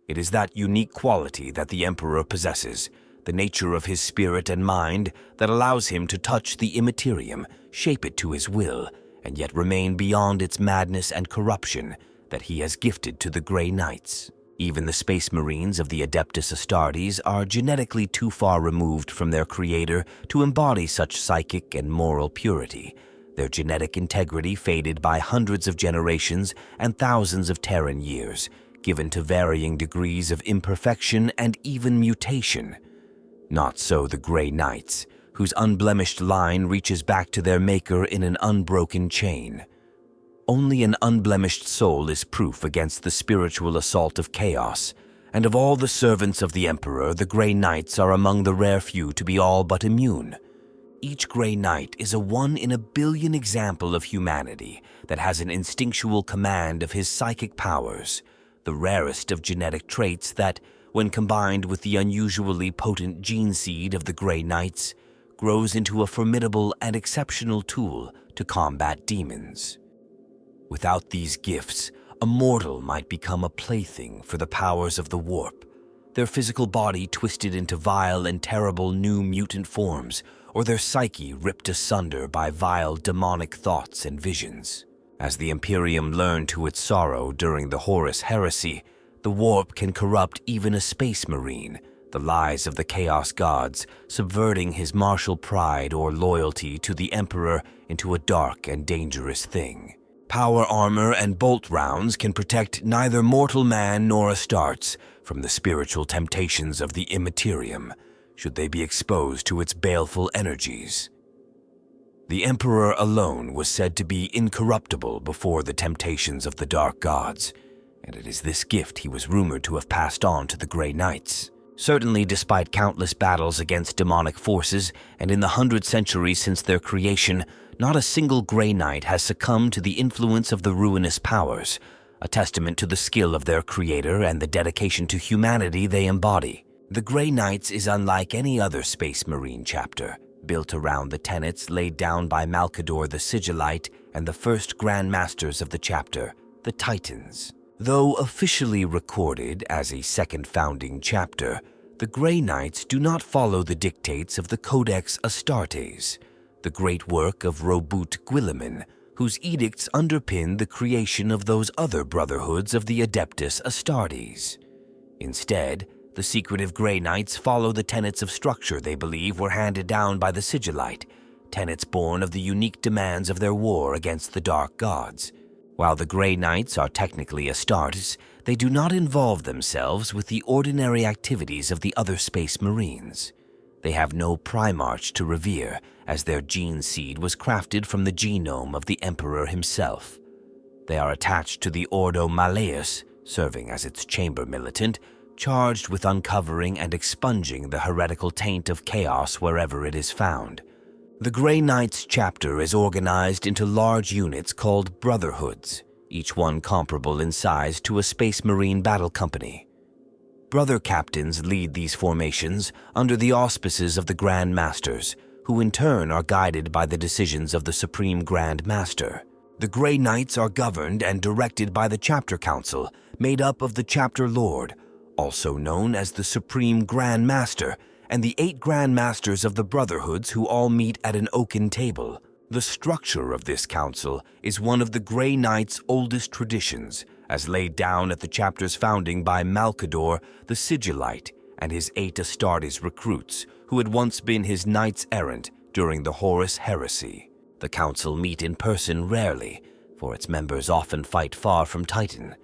It is that unique quality that the Emperor possesses, the nature of his spirit and mind, that allows him to touch the immaterium, shape it to his will, and yet remain beyond its madness and corruption that he has gifted to the Grey Knights. Even the Space Marines of the Adeptus Astartes are genetically too far removed from their creator to embody such psychic and moral purity, their genetic integrity faded by hundreds of generations and thousands of Terran years, given to varying degrees of imperfection and even mutation. Not so the Grey Knights, whose unblemished line reaches back to their maker in an unbroken chain. Only an unblemished soul is proof against the spiritual assault of chaos, and of all the servants of the Emperor, the Grey Knights are among the rare few to be all but immune. Each Grey Knight is a 1 in a billion example of humanity that has an instinctual command of his psychic powers, the rarest of genetic traits that, when combined with the unusually potent gene seed of the Grey Knights, grows into a formidable and exceptional tool to combat demons. Without these gifts, a mortal might become a plaything for the powers of the Warp, their physical body twisted into vile and terrible new mutant forms, or their psyche ripped asunder by vile demonic thoughts and visions. As the Imperium learned to its sorrow during the Horus Heresy, the Warp can corrupt even a Space Marine, the lies of the Chaos Gods, subverting his martial pride or loyalty to the Emperor into a dark and dangerous thing. Power armor and bolt rounds can protect neither mortal man nor Astartes from the spiritual temptations of the Immaterium, should they be exposed to its baleful energies. The Emperor alone was said to be incorruptible before the temptations of the Dark Gods, and it is this gift he was rumored to have passed on to the Grey Knights. Certainly, despite countless battles against demonic forces, and in the 100 centuries since their creation, not a single Grey Knight has succumbed to the influence of the ruinous powers, a testament to the skill of their creator and the dedication to humanity they embody. The Grey Knights is unlike any other Space Marine chapter, built around the tenets laid down by Malkador the Sigillite and the first Grand Masters of the chapter, the Titans. Though officially recorded as a second founding chapter, The Grey Knights do not follow the dictates of the Codex Astartes, the great work of Robert Guilliman, whose edicts underpin the creation of those other brotherhoods of the Adeptus Astartes. Instead, the secretive Grey Knights follow the tenets of structure they believe were handed down by the Sigillite, tenets born of the unique demands of their war against the Dark Gods. While the Grey Knights are technically Astartes, they do not involve themselves with the ordinary activities of the other Space Marines. They have no Primarch to revere, as their gene seed was crafted from the genome of the Emperor himself. They are attached to the Ordo Malleus, serving as its chamber militant, charged with uncovering and expunging the heretical taint of chaos wherever it is found. The Grey Knights chapter is organized into large units called Brotherhoods, each one comparable in size to a Space Marine battle company. Brother captains lead these formations under the auspices of the Grand Masters, who in turn are guided by the decisions of the Supreme Grand Master. The Grey Knights are governed and directed by the Chapter Council, made up of the Chapter Lord, also known as the Supreme Grand Master, and the 8 Grand Masters of the Brotherhoods who all meet at an oaken table. The structure of this council is one of the Grey Knights' oldest traditions, as laid down at the chapter's founding by Malcador the Sigillite and his 8 Astartes recruits, who had once been his knights-errant during the Horus Heresy. The council meet in person rarely, for its members often fight far from Titan.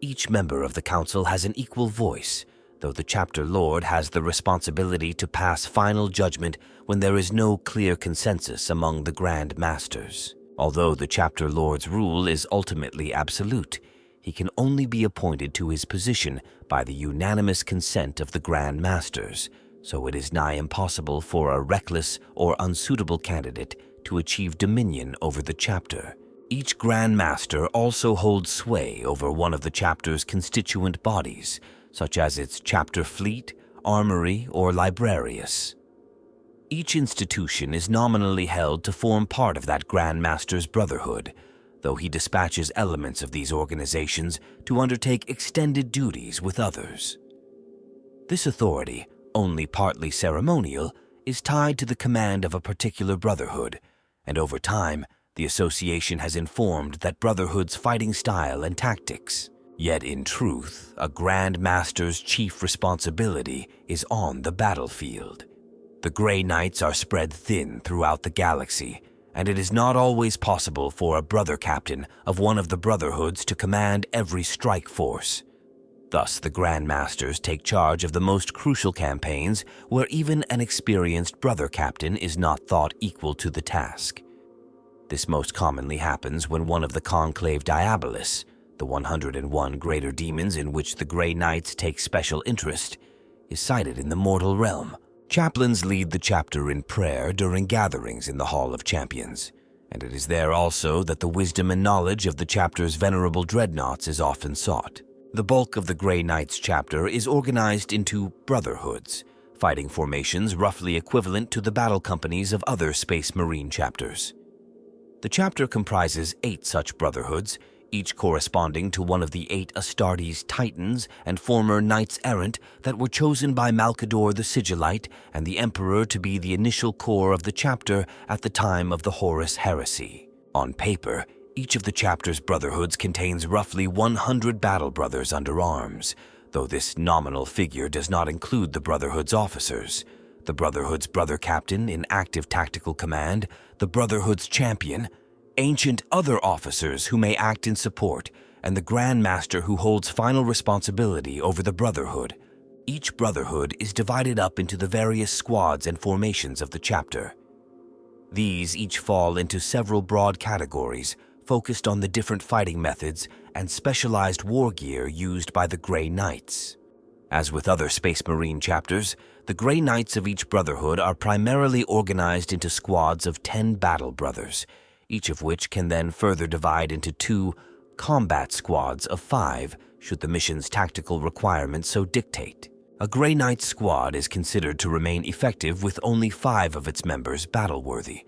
Each member of the council has an equal voice, though the chapter lord has the responsibility to pass final judgment when there is no clear consensus among the Grand Masters. Although the chapter lord's rule is ultimately absolute, he can only be appointed to his position by the unanimous consent of the Grand Masters, so it is nigh impossible for a reckless or unsuitable candidate to achieve dominion over the chapter. Each Grand Master also holds sway over one of the chapter's constituent bodies, such as its chapter fleet, armory, or librarius. Each institution is nominally held to form part of that Grand Master's brotherhood, though he dispatches elements of these organizations to undertake extended duties with others. This authority, only partly ceremonial, is tied to the command of a particular brotherhood, and over time, the association has informed that brotherhood's fighting style and tactics. Yet in truth, a Grand Master's chief responsibility is on the battlefield. The Grey Knights are spread thin throughout the galaxy, and it is not always possible for a brother captain of one of the Brotherhoods to command every strike force. Thus, the Grand Masters take charge of the most crucial campaigns where even an experienced brother captain is not thought equal to the task. This most commonly happens when one of the Conclave Diabolus, the 101 greater demons in which the Grey Knights take special interest, is sighted in the mortal realm. Chaplains lead the chapter in prayer during gatherings in the Hall of Champions, and it is there also that the wisdom and knowledge of the chapter's venerable dreadnoughts is often sought. The bulk of the Grey Knights chapter is organized into Brotherhoods, fighting formations roughly equivalent to the battle companies of other Space Marine chapters. The chapter comprises 8 such Brotherhoods, each corresponding to one of the 8 Astartes Titans and former Knights-Errant that were chosen by Malcador the Sigillite and the Emperor to be the initial core of the chapter at the time of the Horus Heresy. On paper, each of the chapter's Brotherhoods contains roughly 100 battle brothers under arms, though this nominal figure does not include the Brotherhood's officers, the Brotherhood's brother captain in active tactical command, the Brotherhood's champion, ancient other officers who may act in support, and the Grand Master who holds final responsibility over the Brotherhood. Each Brotherhood is divided up into the various squads and formations of the chapter. These each fall into several broad categories, focused on the different fighting methods and specialized war gear used by the Grey Knights. As with other Space Marine chapters, the Grey Knights of each Brotherhood are primarily organized into squads of 10 battle brothers, each of which can then further divide into 2 combat squads of 5 should the mission's tactical requirements so dictate. A Grey Knight squad is considered to remain effective with only 5 of its members battle-worthy,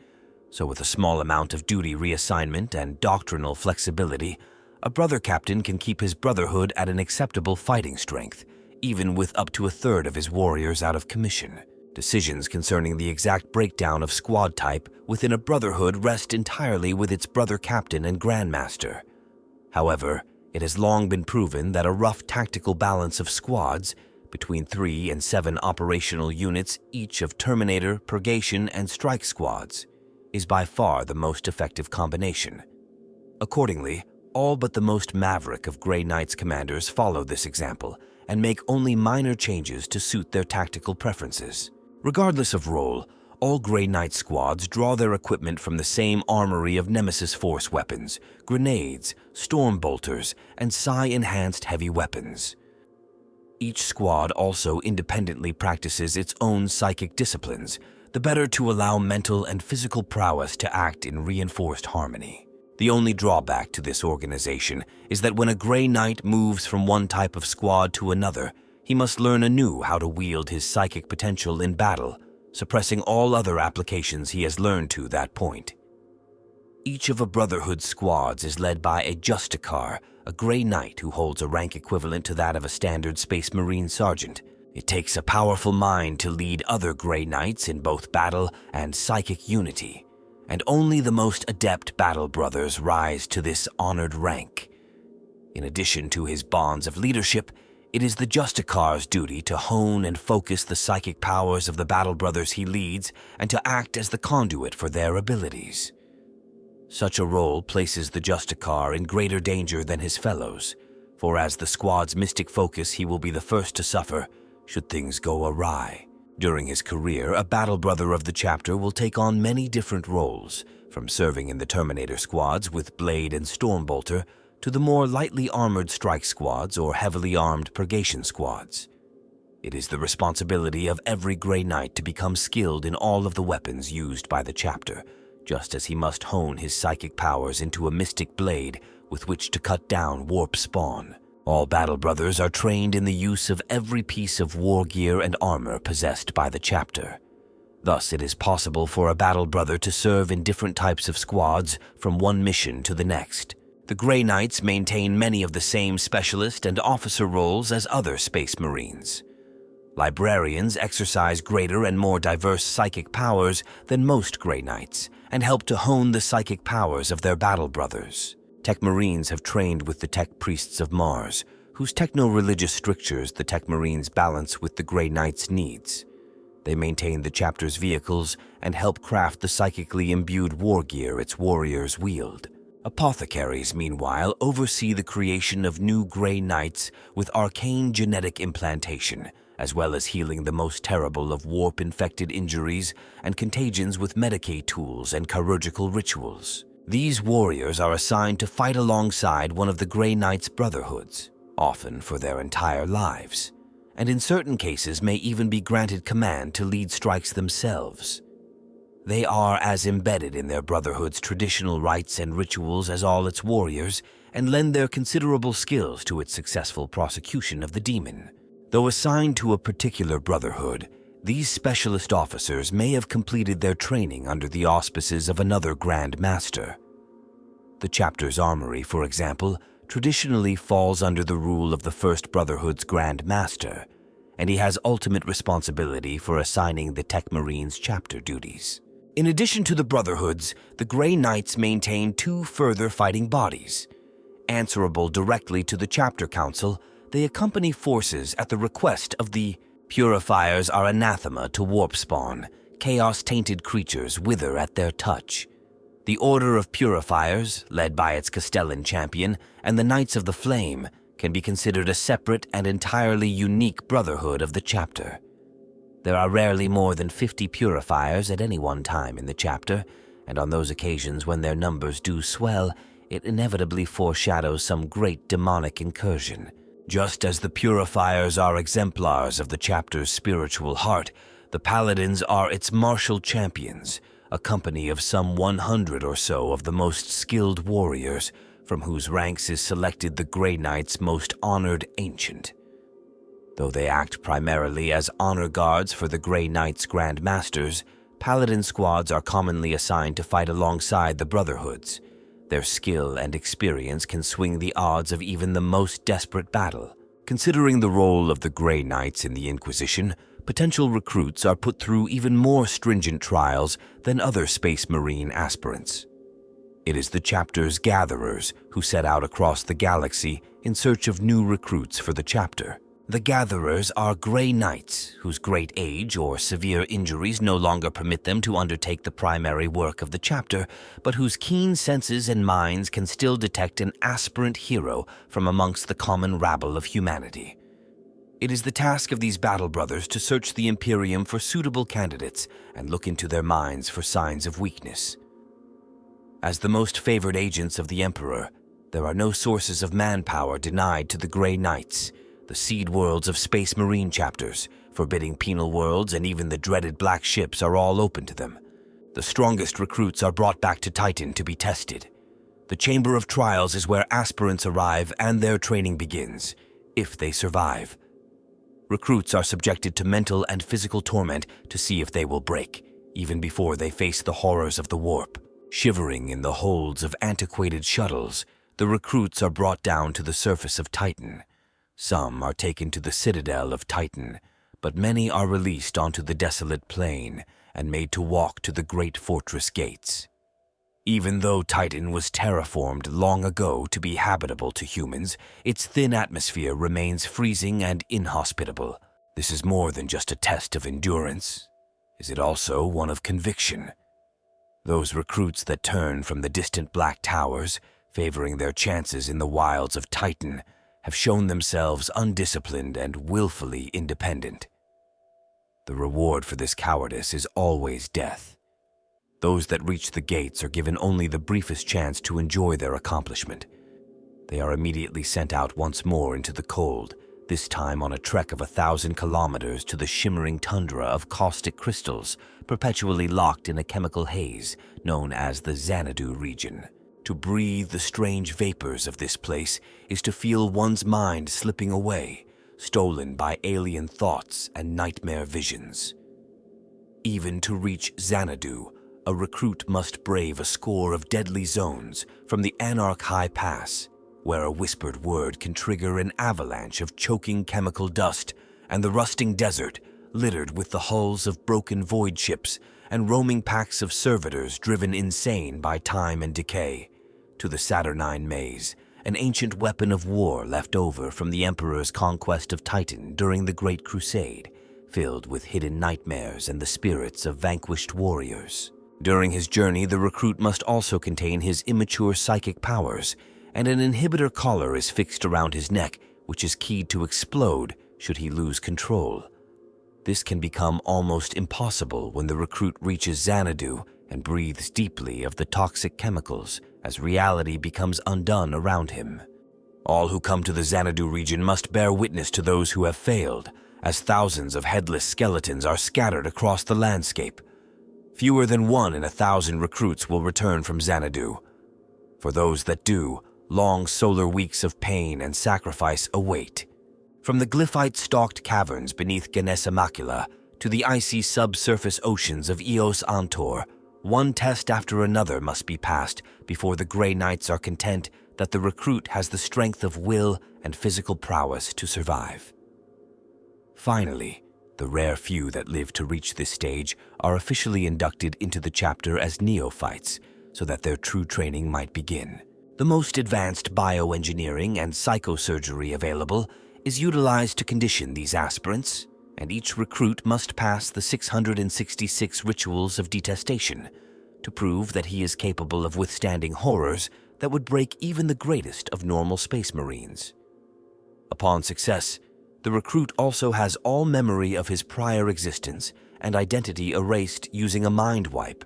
so with a small amount of duty reassignment and doctrinal flexibility, a brother captain can keep his brotherhood at an acceptable fighting strength, even with up to a third of his warriors out of commission. Decisions concerning the exact breakdown of squad type within a Brotherhood rest entirely with its brother captain and grandmaster. However, it has long been proven that a rough tactical balance of squads, between 3 and 7 operational units each of Terminator, Purgation, and Strike squads, is by far the most effective combination. Accordingly, all but the most maverick of Grey Knight's commanders follow this example and make only minor changes to suit their tactical preferences. Regardless of role, all Grey Knight squads draw their equipment from the same armory of Nemesis Force weapons, grenades, storm bolters, and psi-enhanced heavy weapons. Each squad also independently practices its own psychic disciplines, the better to allow mental and physical prowess to act in reinforced harmony. The only drawback to this organization is that when a Grey Knight moves from one type of squad to another, he must learn anew how to wield his psychic potential in battle, suppressing all other applications he has learned to that point. Each of a Brotherhood's squads is led by a Justicar, a Grey Knight who holds a rank equivalent to that of a standard Space Marine Sergeant. It takes a powerful mind to lead other Grey Knights in both battle and psychic unity, and only the most adept battle brothers rise to this honored rank. In addition to his bonds of leadership, it is the Justicar's duty to hone and focus the psychic powers of the battle brothers he leads and to act as the conduit for their abilities. Such a role places the Justicar in greater danger than his fellows, for as the squad's mystic focus he will be the first to suffer should things go awry. During his career, a battle brother of the chapter will take on many different roles, from serving in the Terminator squads with Blade and Stormbolter to the more lightly armored strike squads or heavily armed purgation squads. It is the responsibility of every Grey Knight to become skilled in all of the weapons used by the chapter, just as he must hone his psychic powers into a mystic blade with which to cut down warp spawn. All battle brothers are trained in the use of every piece of war gear and armor possessed by the chapter. Thus, it is possible for a battle brother to serve in different types of squads from one mission to the next. The Grey Knights maintain many of the same specialist and officer roles as other Space Marines. Librarians exercise greater and more diverse psychic powers than most Grey Knights and help to hone the psychic powers of their battle brothers. Tech Marines have trained with the Tech Priests of Mars, whose techno-religious strictures the Tech Marines balance with the Grey Knights' needs. They maintain the chapter's vehicles and help craft the psychically imbued war gear its warriors wield. Apothecaries, meanwhile, oversee the creation of new Grey Knights with arcane genetic implantation, as well as healing the most terrible of warp-infected injuries and contagions with Medicaid tools and chirurgical rituals. These warriors are assigned to fight alongside one of the Grey Knight's Brotherhoods, often for their entire lives, and in certain cases may even be granted command to lead strikes themselves. They are as embedded in their Brotherhood's traditional rites and rituals as all its warriors, and lend their considerable skills to its successful prosecution of the demon. Though assigned to a particular Brotherhood, these specialist officers may have completed their training under the auspices of another Grand Master. The chapter's armory, for example, traditionally falls under the rule of the First Brotherhood's Grand Master, and he has ultimate responsibility for assigning the Tech Marines chapter duties. In addition to the Brotherhoods, the Grey Knights maintain 2 further fighting bodies. Answerable directly to the Chapter Council, they accompany forces at the request of the Purifiers are anathema to warp spawn. Chaos-tainted creatures wither at their touch. The Order of Purifiers, led by its Castellan champion, and the Knights of the Flame, can be considered a separate and entirely unique brotherhood of the chapter. There are rarely more than 50 Purifiers at any one time in the chapter, and on those occasions when their numbers do swell, it inevitably foreshadows some great demonic incursion. Just as the Purifiers are exemplars of the chapter's spiritual heart, the Paladins are its martial champions, a company of some 100 or so of the most skilled warriors, from whose ranks is selected the Grey Knight's most honored ancient. Though they act primarily as honor guards for the Grey Knight's Grand Masters, Paladin squads are commonly assigned to fight alongside the Brotherhoods. Their skill and experience can swing the odds of even the most desperate battle. Considering the role of the Grey Knights in the Inquisition, potential recruits are put through even more stringent trials than other Space Marine aspirants. It is the chapter's gatherers who set out across the galaxy in search of new recruits for the chapter. The gatherers are Grey Knights, whose great age or severe injuries no longer permit them to undertake the primary work of the chapter, but whose keen senses and minds can still detect an aspirant hero from amongst the common rabble of humanity. It is the task of these battle brothers to search the Imperium for suitable candidates and look into their minds for signs of weakness. As the most favored agents of the Emperor, there are no sources of manpower denied to the Grey Knights, the seed worlds of Space Marine chapters, forbidding penal worlds, and even the dreaded black ships are all open to them. The strongest recruits are brought back to Titan to be tested. The Chamber of Trials is where aspirants arrive and their training begins, if they survive. Recruits are subjected to mental and physical torment to see if they will break, even before they face the horrors of the warp. Shivering in the holds of antiquated shuttles, the recruits are brought down to the surface of Titan. Some are taken to the citadel of Titan, but many are released onto the desolate plain and made to walk to the great fortress gates. Even though Titan was terraformed long ago to be habitable to humans, its thin atmosphere remains freezing and inhospitable. This is more than just a test of endurance. Is it also one of conviction? Those recruits that turn from the distant black towers, favoring their chances in the wilds of Titan, have shown themselves undisciplined and willfully independent. The reward for this cowardice is always death. Those that reach the gates are given only the briefest chance to enjoy their accomplishment. They are immediately sent out once more into the cold, this time on a trek of 1,000 kilometers to the shimmering tundra of caustic crystals, perpetually locked in a chemical haze known as the Xanadu region. To breathe the strange vapors of this place is to feel one's mind slipping away, stolen by alien thoughts and nightmare visions. Even to reach Xanadu, a recruit must brave a score of deadly zones from the Anarch High Pass, where a whispered word can trigger an avalanche of choking chemical dust, and the rusting desert, littered with the hulls of broken void ships and roaming packs of servitors driven insane by time and decay, to the Saturnine Maze, an ancient weapon of war left over from the Emperor's conquest of Titan during the Great Crusade, filled with hidden nightmares and the spirits of vanquished warriors. During his journey, the recruit must also contain his immature psychic powers, and an inhibitor collar is fixed around his neck, which is keyed to explode should he lose control. This can become almost impossible when the recruit reaches Xanadu and breathes deeply of the toxic chemicals as reality becomes undone around him. All who come to the Xanadu region must bear witness to those who have failed, as thousands of headless skeletons are scattered across the landscape. Fewer than 1 in 1,000 recruits will return from Xanadu. For those that do, long solar weeks of pain and sacrifice await. From the glyphite-stalked caverns beneath Ganesa Macula to the icy subsurface oceans of Eos Antor, one test after another must be passed before the Grey Knights are content that the recruit has the strength of will and physical prowess to survive. Finally, the rare few that live to reach this stage are officially inducted into the chapter as neophytes, so that their true training might begin. The most advanced bioengineering and psychosurgery available is utilized to condition these aspirants, and each recruit must pass the 666 rituals of detestation to prove that he is capable of withstanding horrors that would break even the greatest of normal space marines. Upon success, the recruit also has all memory of his prior existence and identity erased using a mind wipe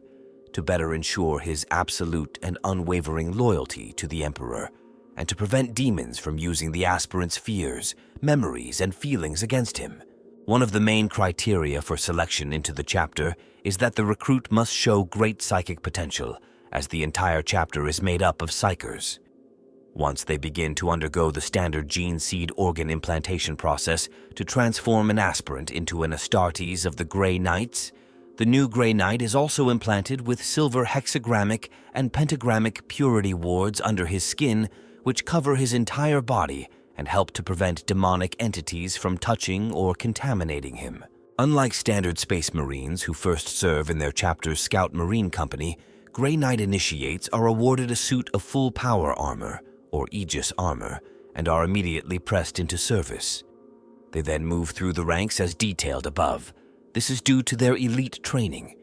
to better ensure his absolute and unwavering loyalty to the Emperor, and to prevent demons from using the aspirant's fears, memories, and feelings against him. One of the main criteria for selection into the chapter is that the recruit must show great psychic potential, as the entire chapter is made up of psychers. Once they begin to undergo the standard gene seed organ implantation process to transform an aspirant into an Astartes of the Grey Knights, the new Grey Knight is also implanted with silver hexagrammic and pentagrammic purity wards under his skin, which cover his entire body and help to prevent demonic entities from touching or contaminating him. Unlike standard Space Marines who first serve in their chapter's Scout Marine Company, Grey Knight Initiates are awarded a suit of full power armor, or Aegis armor, and are immediately pressed into service. They then move through the ranks as detailed above. This is due to their elite training.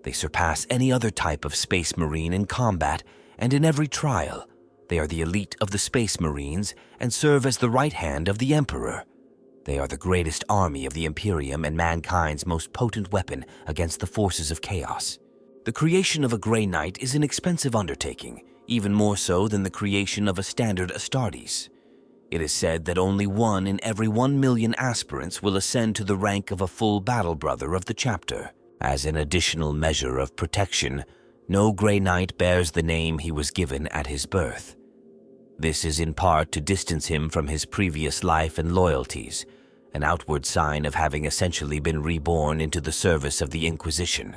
They surpass any other type of Space Marine in combat, and in every trial, they are the elite of the Space Marines and serve as the right hand of the Emperor. They are the greatest army of the Imperium and mankind's most potent weapon against the forces of chaos. The creation of a Grey Knight is an expensive undertaking, even more so than the creation of a standard Astartes. It is said that only 1 in every 1 million aspirants will ascend to the rank of a full battle brother of the chapter. As an additional measure of protection, no Grey Knight bears the name he was given at his birth. This is in part to distance him from his previous life and loyalties, an outward sign of having essentially been reborn into the service of the Inquisition.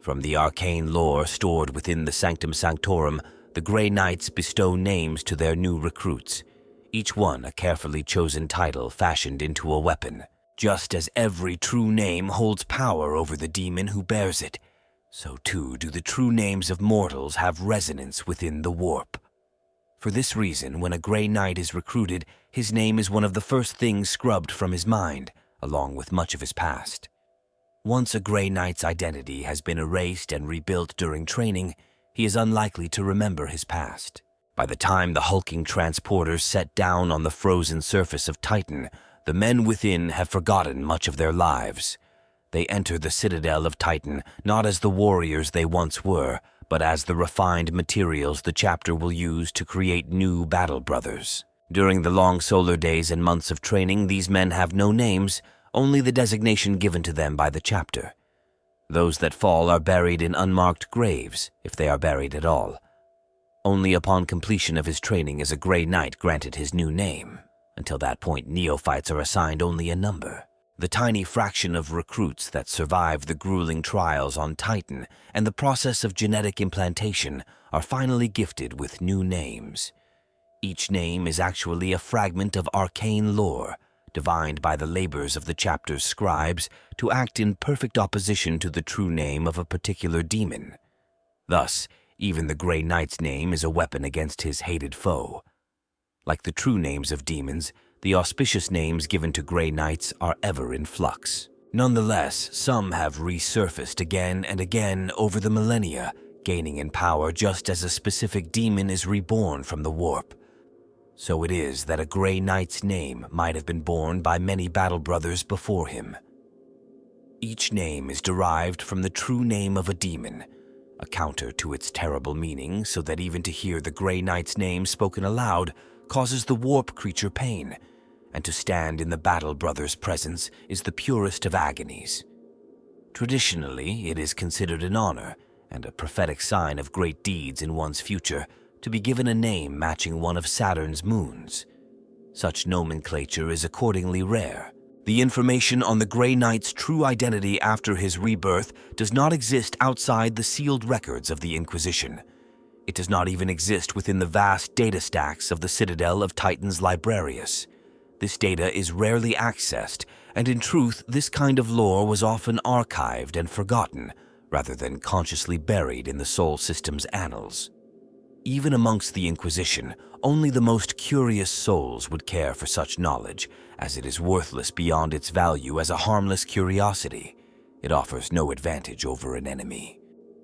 From the arcane lore stored within the Sanctum Sanctorum, the Grey Knights bestow names to their new recruits, each one a carefully chosen title fashioned into a weapon. Just as every true name holds power over the demon who bears it, so too do the true names of mortals have resonance within the warp. For this reason, when a Grey Knight is recruited, his name is one of the first things scrubbed from his mind, along with much of his past. Once a Grey Knight's identity has been erased and rebuilt during training, he is unlikely to remember his past. By the time the hulking transporters set down on the frozen surface of Titan, the men within have forgotten much of their lives. They enter the citadel of Titan not as the warriors they once were, but as the refined materials the chapter will use to create new battle brothers. During the long solar days and months of training, these men have no names, only the designation given to them by the chapter. Those that fall are buried in unmarked graves, if they are buried at all. Only upon completion of his training is a Grey Knight granted his new name. Until that point, neophytes are assigned only a number. The tiny fraction of recruits that survive the grueling trials on Titan and the process of genetic implantation are finally gifted with new names. Each name is actually a fragment of arcane lore, divined by the labors of the chapter's scribes to act in perfect opposition to the true name of a particular demon. Thus, even the Grey Knight's name is a weapon against his hated foe. Like the true names of demons, the auspicious names given to Grey Knights are ever in flux. Nonetheless, some have resurfaced again and again over the millennia, gaining in power just as a specific demon is reborn from the warp. So it is that a Grey Knight's name might have been borne by many battle brothers before him. Each name is derived from the true name of a demon, a counter to its terrible meaning, so that even to hear the Grey Knight's name spoken aloud causes the warp creature pain, and to stand in the battle brother's presence is the purest of agonies. Traditionally, it is considered an honor and a prophetic sign of great deeds in one's future to be given a name matching one of Saturn's moons. Such nomenclature is accordingly rare. The information on the Grey Knight's true identity after his rebirth does not exist outside the sealed records of the Inquisition. It does not even exist within the vast data stacks of the citadel of Titan's Librarius. This data is rarely accessed, and in truth, this kind of lore was often archived and forgotten, rather than consciously buried in the Sol System's annals. Even amongst the Inquisition, only the most curious souls would care for such knowledge, as it is worthless beyond its value as a harmless curiosity. It offers no advantage over an enemy.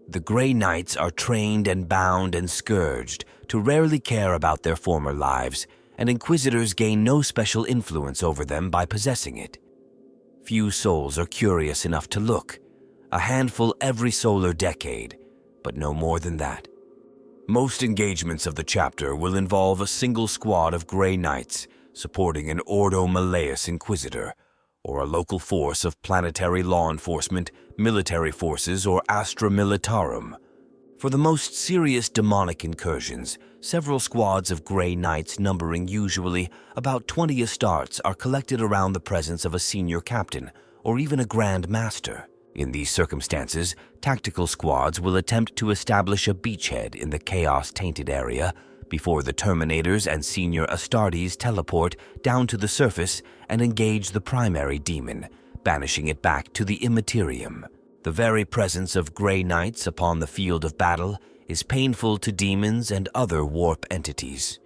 The Grey Knights are trained and bound and scourged to rarely care about their former lives, and Inquisitors gain no special influence over them by possessing it. Few souls are curious enough to look, a handful every solar decade, but no more than that. Most engagements of the chapter will involve a single squad of Grey Knights supporting an Ordo Malleus Inquisitor, or a local force of planetary law enforcement, military forces, or Astra Militarum. For the most serious demonic incursions, several squads of Grey Knights numbering usually about 20 Astartes are collected around the presence of a senior captain, or even a Grand Master. In these circumstances, tactical squads will attempt to establish a beachhead in the chaos-tainted area, before the Terminators and Senior Astartes teleport down to the surface and engage the primary demon, banishing it back to the Immaterium. The very presence of Grey Knights upon the field of battle is painful to demons and other warp entities.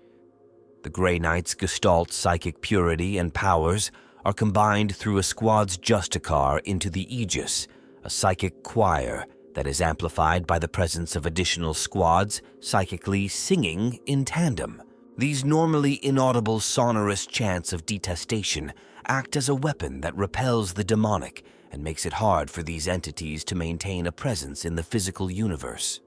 The Grey Knight's gestalt psychic purity and powers are combined through a squad's Justicar into the Aegis, a psychic choir that is amplified by the presence of additional squads psychically singing in tandem. These normally inaudible sonorous chants of detestation act as a weapon that repels the demonic and makes it hard for these entities to maintain a presence in the physical universe.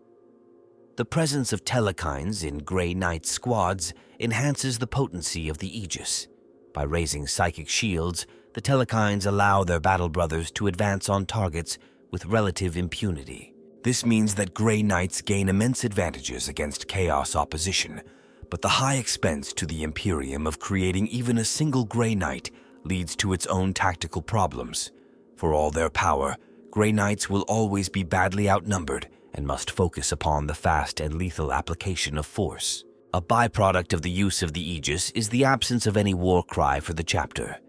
The presence of telekines in Grey Knight squads enhances the potency of the Aegis. By raising psychic shields, the telekines allow their battle brothers to advance on targets with relative impunity. This means that Grey Knights gain immense advantages against Chaos opposition, but the high expense to the Imperium of creating even a single Grey Knight leads to its own tactical problems. For all their power, Grey Knights will always be badly outnumbered and must focus upon the fast and lethal application of force. A byproduct of the use of the Aegis is the absence of any war cry for the chapter.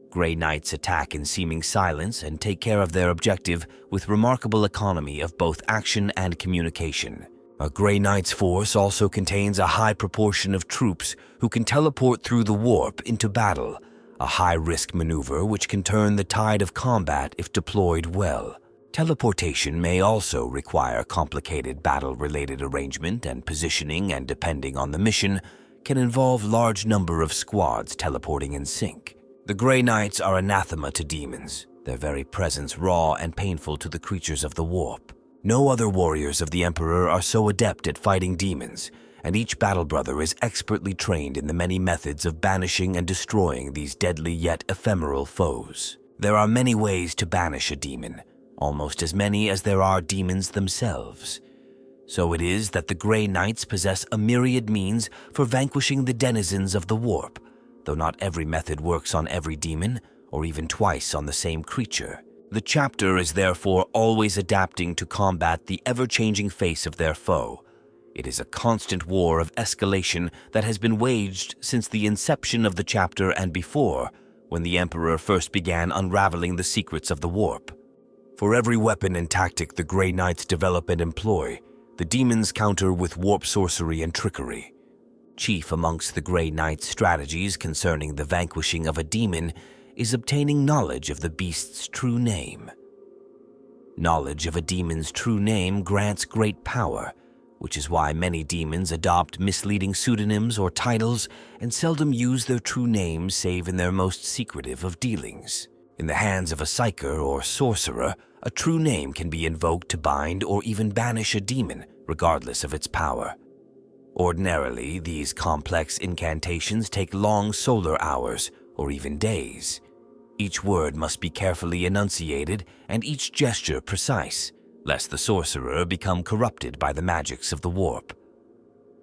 Grey Knights attack in seeming silence and take care of their objective with remarkable economy of both action and communication. A Grey Knight's force also contains a high proportion of troops who can teleport through the warp into battle, a high-risk maneuver which can turn the tide of combat if deployed well. Teleportation may also require complicated battle-related arrangement and positioning, and depending on the mission, can involve large number of squads teleporting in sync. The Grey Knights are anathema to demons, their very presence raw and painful to the creatures of the warp. No other warriors of the Emperor are so adept at fighting demons, and each battle brother is expertly trained in the many methods of banishing and destroying these deadly yet ephemeral foes. There are many ways to banish a demon, almost as many as there are demons themselves. So it is that the Grey Knights possess a myriad means for vanquishing the denizens of the warp, though not every method works on every demon, or even twice on the same creature. The chapter is therefore always adapting to combat the ever-changing face of their foe. It is a constant war of escalation that has been waged since the inception of the chapter and before, when the Emperor first began unraveling the secrets of the warp. For every weapon and tactic the Grey Knights develop and employ, the demons counter with warp sorcery and trickery. Chief amongst the Grey Knight's strategies concerning the vanquishing of a demon is obtaining knowledge of the beast's true name. Knowledge of a demon's true name grants great power, which is why many demons adopt misleading pseudonyms or titles and seldom use their true names save in their most secretive of dealings. In the hands of a psyker or sorcerer, a true name can be invoked to bind or even banish a demon, regardless of its power. Ordinarily, these complex incantations take long solar hours, or even days. Each word must be carefully enunciated and each gesture precise, lest the sorcerer become corrupted by the magics of the warp.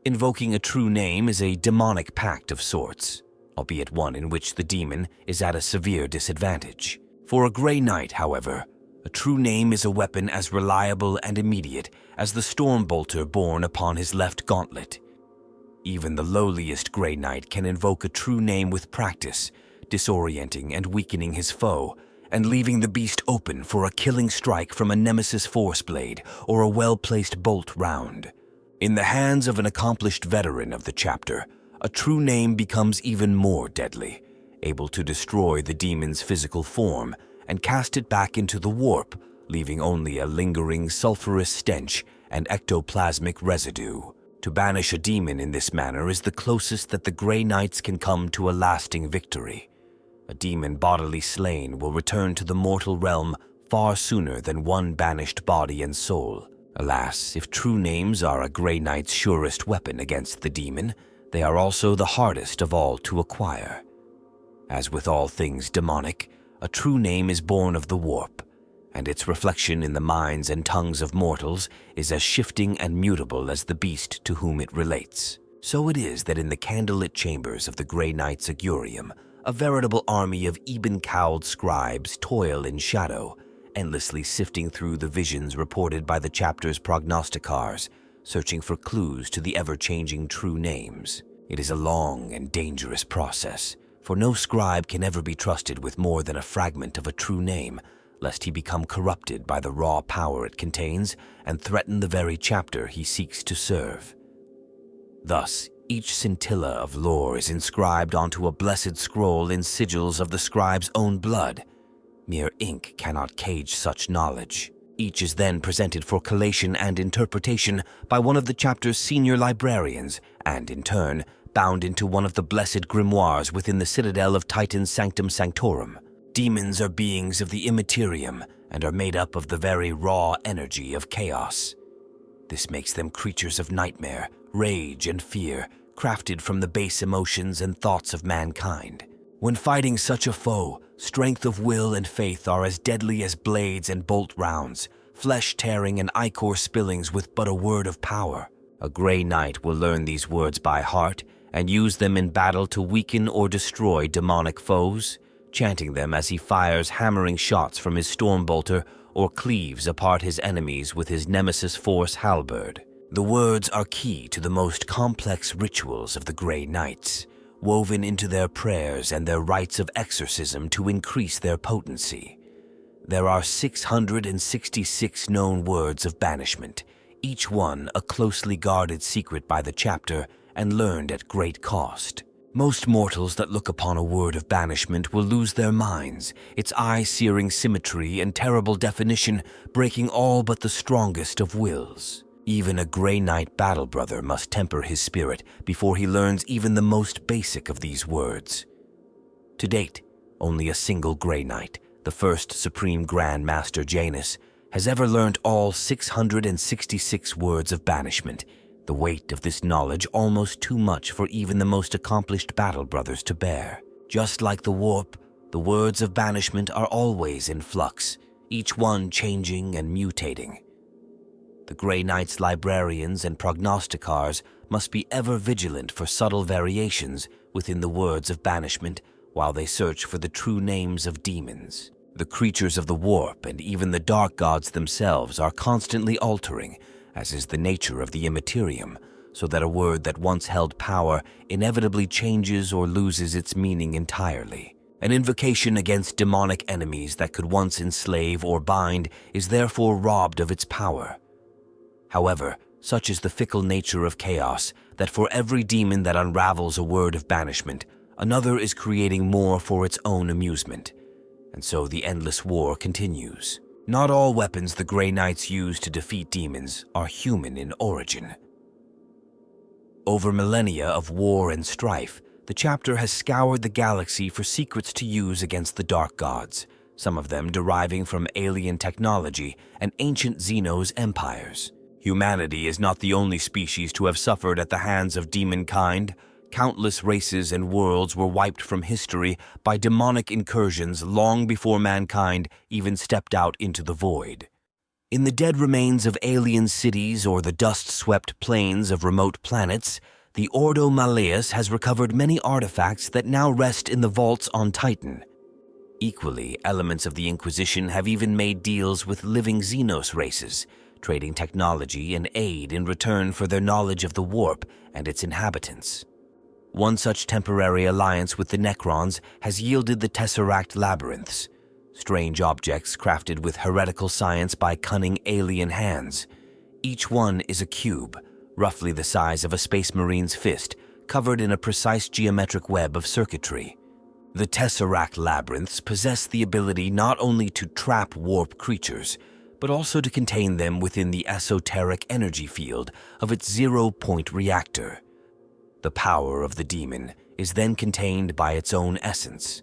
Invoking a true name is a demonic pact of sorts, albeit one in which the demon is at a severe disadvantage. For a Grey Knight, however, a true name is a weapon as reliable and immediate as the storm bolter borne upon his left gauntlet. Even the lowliest Grey Knight can invoke a true name with practice, disorienting and weakening his foe, and leaving the beast open for a killing strike from a nemesis force blade or a well-placed bolt round. In the hands of an accomplished veteran of the chapter, a true name becomes even more deadly, able to destroy the demon's physical form and cast it back into the warp, leaving only a lingering sulfurous stench and ectoplasmic residue. To banish a demon in this manner is the closest that the Grey Knights can come to a lasting victory. A demon bodily slain will return to the mortal realm far sooner than one banished body and soul. Alas, if true names are a Grey Knight's surest weapon against the demon, they are also the hardest of all to acquire. As with all things demonic, a true name is born of the warp, and its reflection in the minds and tongues of mortals is as shifting and mutable as the beast to whom it relates. So it is that in the candlelit chambers of the Grey Knight's augurium, a veritable army of ebon-cowled scribes toil in shadow, endlessly sifting through the visions reported by the chapter's prognosticars, searching for clues to the ever-changing true names. It is a long and dangerous process, for no scribe can ever be trusted with more than a fragment of a true name, lest he become corrupted by the raw power it contains and threaten the very chapter he seeks to serve. Thus, each scintilla of lore is inscribed onto a blessed scroll in sigils of the scribe's own blood. Mere ink cannot cage such knowledge. Each is then presented for collation and interpretation by one of the chapter's senior librarians, and in turn, bound into one of the blessed grimoires within the citadel of Titan's Sanctum Sanctorum. Demons are beings of the immaterium and are made up of the very raw energy of chaos. This makes them creatures of nightmare, rage, and fear, crafted from the base emotions and thoughts of mankind. When fighting such a foe, strength of will and faith are as deadly as blades and bolt rounds, flesh-tearing and ichor spillings with but a word of power. A Grey Knight will learn these words by heart and use them in battle to weaken or destroy demonic foes, chanting them as he fires hammering shots from his Stormbolter or cleaves apart his enemies with his Nemesis Force halberd. The words are key to the most complex rituals of the Grey Knights, woven into their prayers and their rites of exorcism to increase their potency. There are 666 known words of banishment, each one a closely guarded secret by the chapter and learned at great cost. Most mortals that look upon a word of banishment will lose their minds, its eye-searing symmetry and terrible definition breaking all but the strongest of wills. Even a Grey Knight battle brother must temper his spirit before he learns even the most basic of these words. To date, only a single Grey Knight, the first Supreme Grand Master Janus, has ever learned all 666 words of banishment, the weight of this knowledge almost too much for even the most accomplished battle brothers to bear. Just like the warp, the words of banishment are always in flux, each one changing and mutating. The Grey Knight's librarians and prognosticars must be ever vigilant for subtle variations within the words of banishment while they search for the true names of demons. The creatures of the warp and even the dark gods themselves are constantly altering, as is the nature of the immaterium, so that a word that once held power inevitably changes or loses its meaning entirely. An invocation against demonic enemies that could once enslave or bind is therefore robbed of its power. However, such is the fickle nature of chaos that for every demon that unravels a word of banishment, another is creating more for its own amusement. And so the endless war continues. Not all weapons the Grey Knights use to defeat demons are human in origin. Over millennia of war and strife, the chapter has scoured the galaxy for secrets to use against the dark gods, some of them deriving from alien technology and ancient Xenos empires. Humanity is not the only species to have suffered at the hands of demonkind. Countless races and worlds were wiped from history by demonic incursions long before mankind even stepped out into the void. In the dead remains of alien cities or the dust-swept plains of remote planets, the Ordo Malleus has recovered many artifacts that now rest in the vaults on Titan. Equally, elements of the Inquisition have even made deals with living Xenos races, trading technology and aid in return for their knowledge of the warp and its inhabitants. One such temporary alliance with the Necrons has yielded the Tesseract Labyrinths, strange objects crafted with heretical science by cunning alien hands. Each one is a cube, roughly the size of a Space Marine's fist, covered in a precise geometric web of circuitry. The Tesseract Labyrinths possess the ability not only to trap warp creatures, but also to contain them within the esoteric energy field of its zero-point reactor. The power of the demon is then contained by its own essence.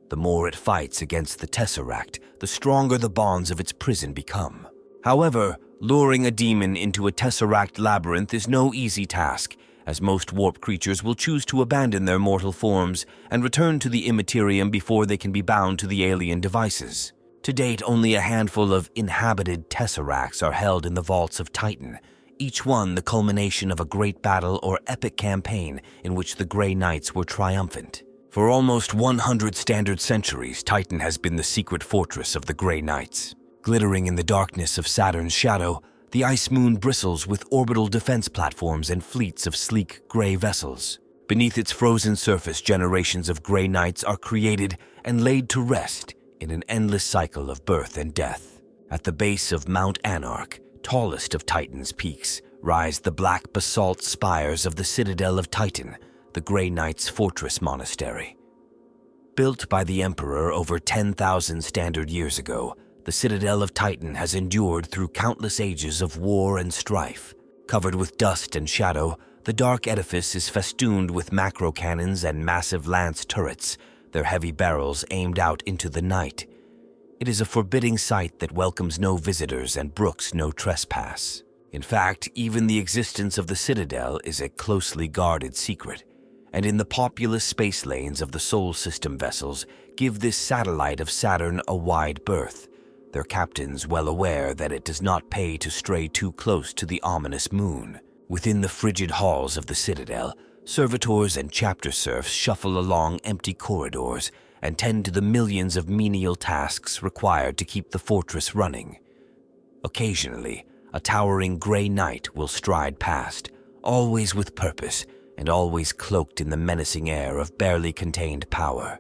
The more it fights against the Tesseract, the stronger the bonds of its prison become. However, luring a demon into a Tesseract labyrinth is no easy task, as most warp creatures will choose to abandon their mortal forms and return to the immaterium before they can be bound to the alien devices. To date, only a handful of inhabited Tesseracts are held in the vaults of Titan, each one the culmination of a great battle or epic campaign in which the Grey Knights were triumphant. For almost 100 standard centuries, Titan has been the secret fortress of the Grey Knights. Glittering in the darkness of Saturn's shadow, The Ice Moon bristles with orbital defense platforms and fleets of sleek gray vessels. Beneath its frozen surface, generations of Grey Knights are created and laid to rest in an endless cycle of birth and death. At the base of Mount Anarch, tallest of Titan's peaks, rise the black basalt spires of the Citadel of Titan, the Grey Knights' fortress monastery. Built by the Emperor over 10,000 standard years ago, the Citadel of Titan has endured through countless ages of war and strife. Covered with dust and shadow, the dark edifice is festooned with macro cannons and massive lance turrets, their heavy barrels aimed out into the night. It is a forbidding sight that welcomes no visitors and brooks no trespass. In fact, even the existence of the Citadel is a closely guarded secret, and in the populous space lanes of the Sol System vessels give this satellite of Saturn a wide berth, their captains well aware that it does not pay to stray too close to the ominous moon. Within the frigid halls of the Citadel, servitors and chapter serfs shuffle along empty corridors and tend to the millions of menial tasks required to keep the fortress running. Occasionally, a towering Grey Knight will stride past, always with purpose and always cloaked in the menacing air of barely contained power.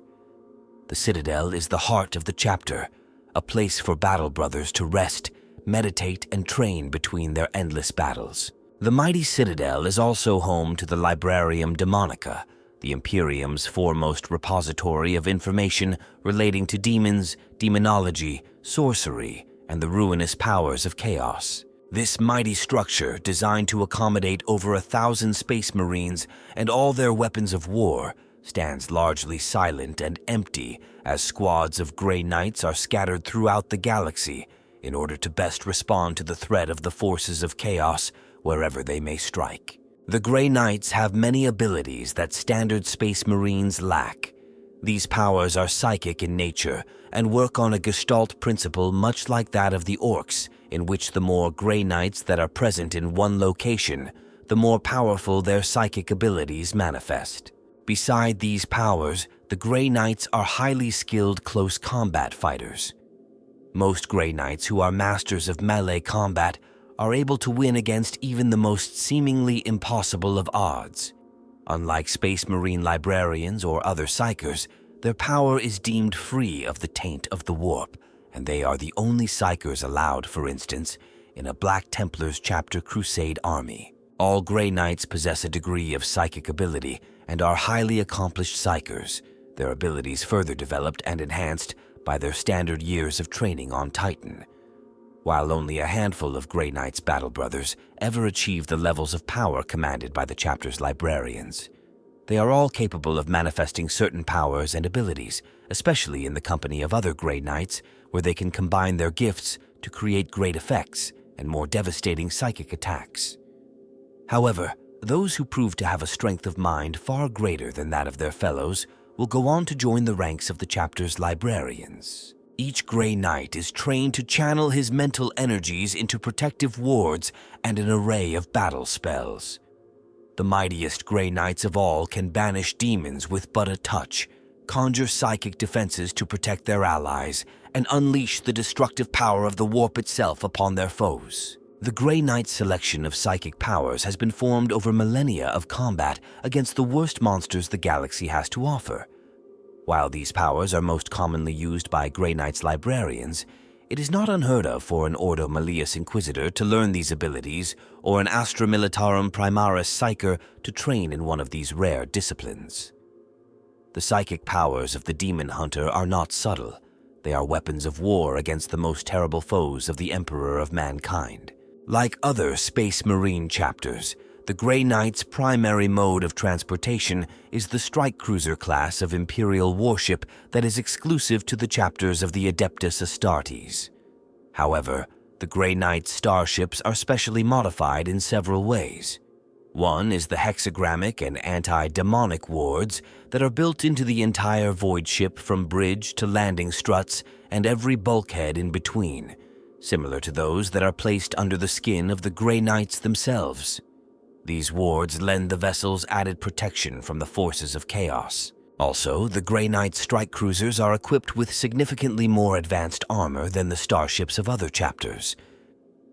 The Citadel is the heart of the chapter, a place for battle brothers to rest, meditate, and train between their endless battles. The mighty Citadel is also home to the Librarium Daemonica, the Imperium's foremost repository of information relating to demons, demonology, sorcery, and the ruinous powers of chaos. This mighty structure, designed to accommodate over 1,000 space marines and all their weapons of war, stands largely silent and empty as squads of Grey Knights are scattered throughout the galaxy in order to best respond to the threat of the forces of chaos wherever they may strike. The Grey Knights have many abilities that standard space marines lack. These powers are psychic in nature and work on a gestalt principle much like that of the orcs, in which the more Grey Knights that are present in one location, the more powerful their psychic abilities manifest. Beside these powers, the Grey Knights are highly skilled close combat fighters. Most Grey Knights who are masters of melee combat are able to win against even the most seemingly impossible of odds. Unlike Space Marine librarians or other psychers, their power is deemed free of the taint of the warp, and they are the only psychers allowed, for instance, in a Black Templars chapter crusade army. All Grey Knights possess a degree of psychic ability and are highly accomplished psychers, their abilities further developed and enhanced by their standard years of training on Titan. While only a handful of Grey Knights battle brothers ever achieve the levels of power commanded by the chapter's librarians, they are all capable of manifesting certain powers and abilities, especially in the company of other Grey Knights, where they can combine their gifts to create great effects and more devastating psychic attacks. However, those who prove to have a strength of mind far greater than that of their fellows will go on to join the ranks of the chapter's librarians. Each Grey Knight is trained to channel his mental energies into protective wards and an array of battle spells. The mightiest Grey Knights of all can banish demons with but a touch, conjure psychic defenses to protect their allies, and unleash the destructive power of the warp itself upon their foes. The Grey Knight's selection of psychic powers has been formed over millennia of combat against the worst monsters the galaxy has to offer. While these powers are most commonly used by Grey Knight's librarians, it is not unheard of for an Ordo Malleus Inquisitor to learn these abilities or an Astra Militarum Primaris Psyker to train in one of these rare disciplines. The psychic powers of the Demon Hunter are not subtle. They are weapons of war against the most terrible foes of the Emperor of mankind. Like other Space Marine chapters, the Grey Knight's primary mode of transportation is the strike cruiser class of Imperial warship that is exclusive to the chapters of the Adeptus Astartes. However, the Grey Knight's starships are specially modified in several ways. One is the hexagrammic and anti-demonic wards that are built into the entire void ship from bridge to landing struts and every bulkhead in between, similar to those that are placed under the skin of the Grey Knights themselves. These wards lend the vessels added protection from the forces of chaos. Also, the Grey Knight strike cruisers are equipped with significantly more advanced armor than the starships of other chapters.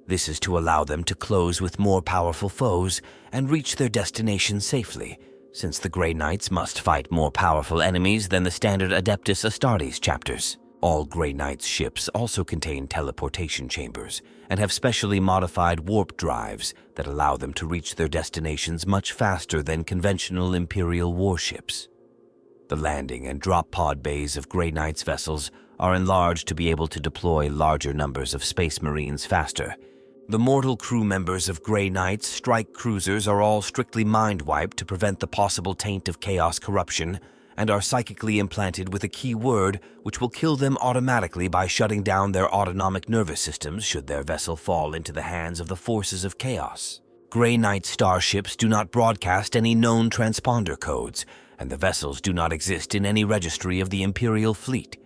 This is to allow them to close with more powerful foes and reach their destination safely, since the Grey Knights must fight more powerful enemies than the standard Adeptus Astartes chapters. All Grey Knights ships also contain teleportation chambers and have specially modified warp drives that allow them to reach their destinations much faster than conventional Imperial warships. The landing and drop pod bays of Grey Knights vessels are enlarged to be able to deploy larger numbers of Space Marines faster. The mortal crew members of Grey Knights strike cruisers are all strictly mind-wiped to prevent the possible taint of chaos corruption, and are psychically implanted with a key word which will kill them automatically by shutting down their autonomic nervous systems should their vessel fall into the hands of the forces of chaos. Grey Knight starships do not broadcast any known transponder codes, and the vessels do not exist in any registry of the Imperial fleet.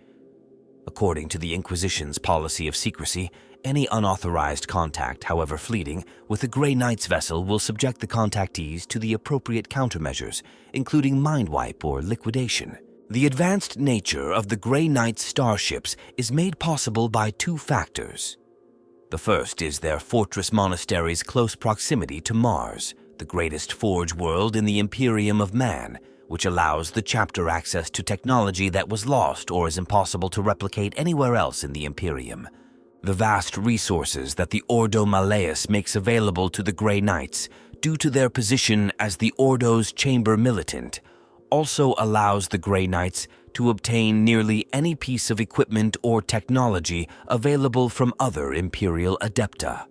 According to the Inquisition's policy of secrecy, any unauthorized contact, however fleeting, with a Grey Knight's vessel will subject the contactees to the appropriate countermeasures, including mind wipe or liquidation. The advanced nature of the Grey Knight starships is made possible by two factors. The first is their fortress monastery's close proximity to Mars, the greatest forge world in the Imperium of Man, which allows the chapter access to technology that was lost or is impossible to replicate anywhere else in the Imperium. The vast resources that the Ordo Malleus makes available to the Grey Knights, due to their position as the Ordo's chamber militant, also allows the Grey Knights to obtain nearly any piece of equipment or technology available from other Imperial Adepta.